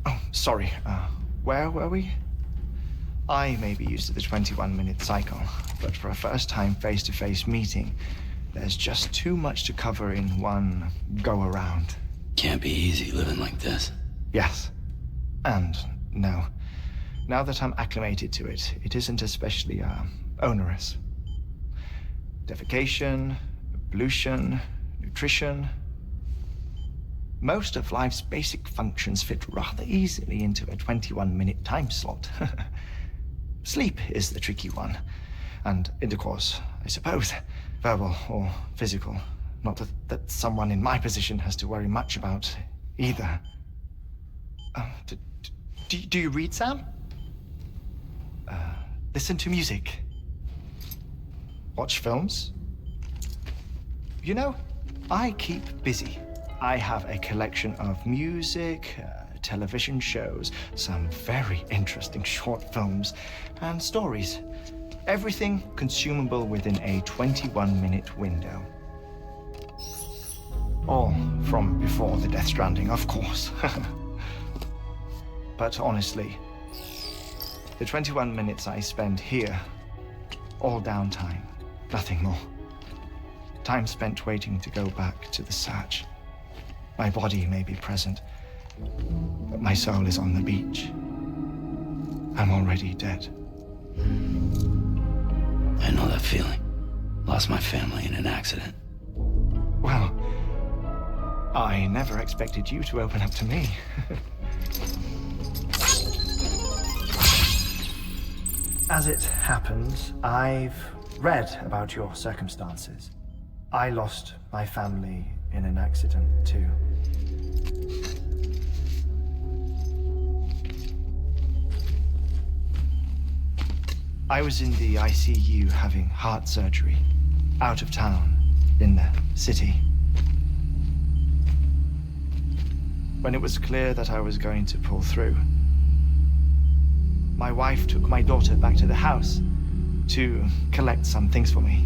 Oh, sorry. Where were we? I may be used to the 21-minute cycle, but for a first-time face-to-face meeting, there's just too much to cover in one go-around. Can't be easy living like this. Yes. And no. Now that I'm acclimated to it, it isn't especially, onerous. Defecation, pollution, nutrition. Most of life's basic functions fit rather easily into a 21-minute time slot. Sleep is the tricky one. And intercourse, I suppose. Verbal or physical. Not that someone in my position has to worry much about either. Do you read, Sam? Listen to music. Watch films. You know, I keep busy. I have a collection of music, television shows, some very interesting short films, and stories. Everything consumable within a 21-minute window. All from before the Death Stranding, of course. But honestly, the 21 minutes I spend here, all downtime, nothing more. Time spent waiting to go back to the search. My body may be present, but my soul is on the beach. I'm already dead. I know that feeling. Lost my family in an accident. Well, I never expected you to open up to me. As it happens, I've read about your circumstances. I lost my family in an accident, too. I was in the ICU having heart surgery, out of town, in the city. When it was clear that I was going to pull through, my wife took my daughter back to the house to collect some things for me.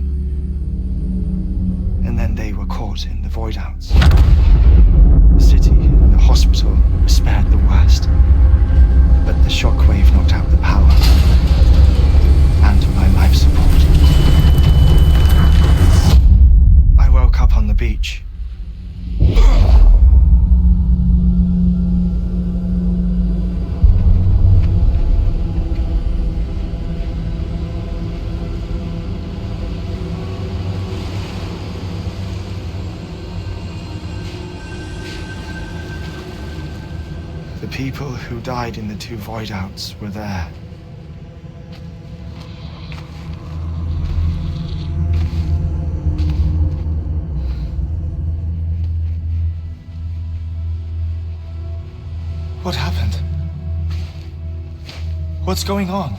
And then they were caught in the void-outs. The city and the hospital were spared the worst, but the shockwave knocked out the power and my life support. I woke up on the beach. The people who died in the two void-outs were there. What happened? What's going on?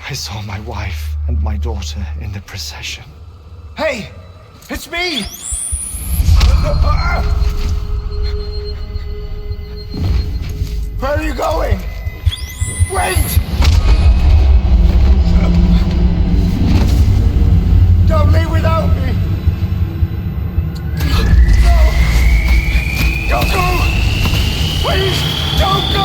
I saw my wife and my daughter in the procession. Hey! It's me! Where are you going? Wait! Don't leave without me! No! Don't go! Please, don't go!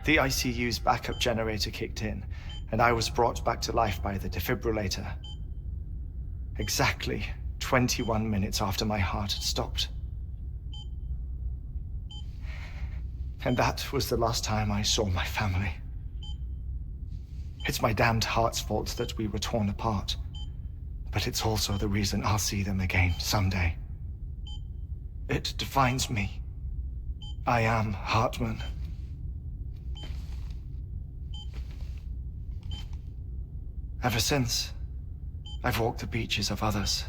The ICU's backup generator kicked in, and I was brought back to life by the defibrillator. Exactly 21 minutes after my heart had stopped. And that was the last time I saw my family. It's my damned heart's fault that we were torn apart, but it's also the reason I'll see them again someday. It defines me. I am Hartman. Ever since, I've walked the beaches of others.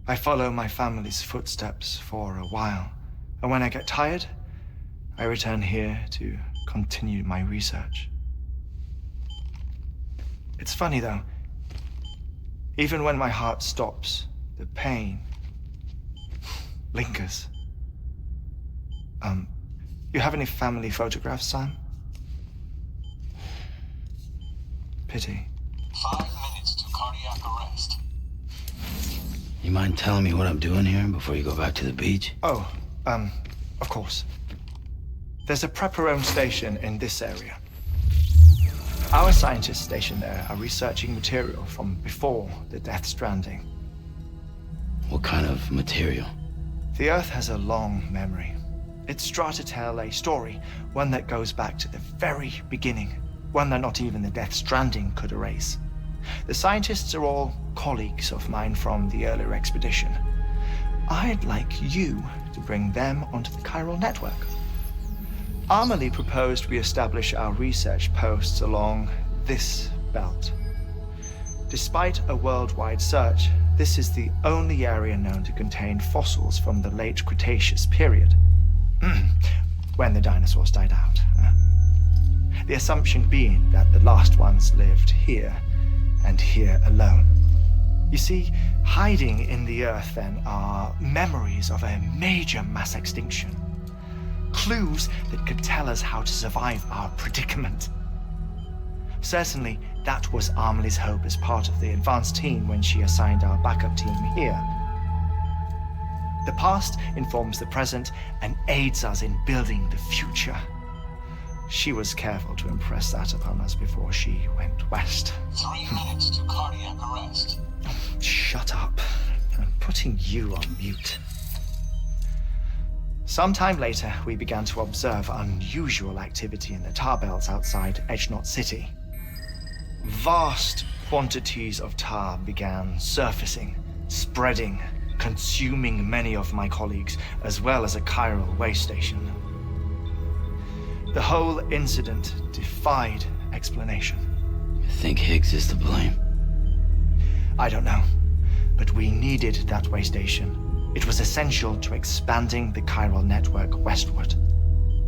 I follow my family's footsteps for a while, and when I get tired, I return here to continue my research. It's funny though, even when my heart stops, the pain lingers. You have any family photographs, Sam? Pity. 5 minutes to cardiac arrest. You mind telling me what I'm doing here before you go back to the beach? Oh, of course. There's a Prepperone station in this area. Our scientists stationed there are researching material from before the Death Stranding. What kind of material? The Earth has a long memory. It's trying to tell a story, one that goes back to the very beginning, one that not even the Death Stranding could erase. The scientists are all colleagues of mine from the earlier expedition. I'd like you to bring them onto the chiral network. Amelie proposed we establish our research posts along this belt. Despite a worldwide search, this is the only area known to contain fossils from the late Cretaceous period, when the dinosaurs died out. The assumption being that the last ones lived here, and here alone. You see, hiding in the Earth then are memories of a major mass extinction. Clues that could tell us how to survive our predicament. Certainly, that was Amelie's hope as part of the advanced team when she assigned our backup team here. The past informs the present and aids us in building the future. She was careful to impress that upon us before she went west. 3 minutes to cardiac arrest. Shut up. I'm putting you on mute. Sometime later, we began to observe unusual activity in the tar belts outside Edgenot City. Vast quantities of tar began surfacing, spreading, consuming many of my colleagues, as well as a chiral way station. The whole incident defied explanation. You think Higgs is to blame? I don't know, but we needed that way station. It was essential to expanding the chiral network westward.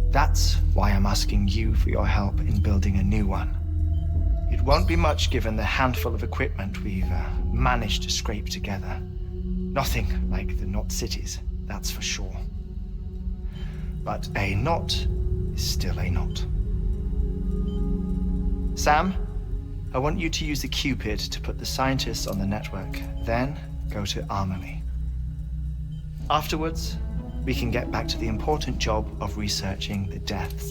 That's why I'm asking you for your help in building a new one. It won't be much given the handful of equipment we've managed to scrape together. Nothing like the knot cities, that's for sure. But a knot is still a knot. Sam, I want you to use the Cupid to put the scientists on the network, then go to Amelie. Afterwards, we can get back to the important job of researching the deaths.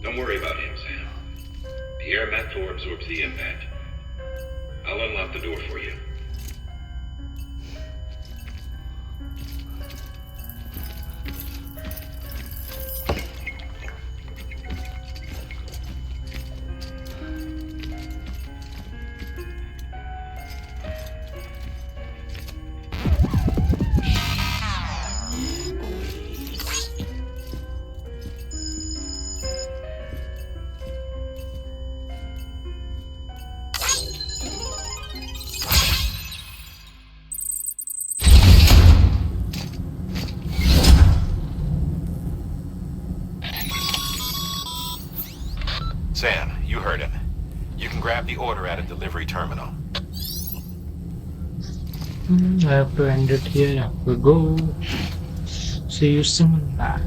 Don't worry about him, Sam. The air mat floor absorbs the impact. I'll unlock the door for you. Sam, you heard him. You can grab the order at a delivery terminal. I have to end it here. We go. See you soon. Bye.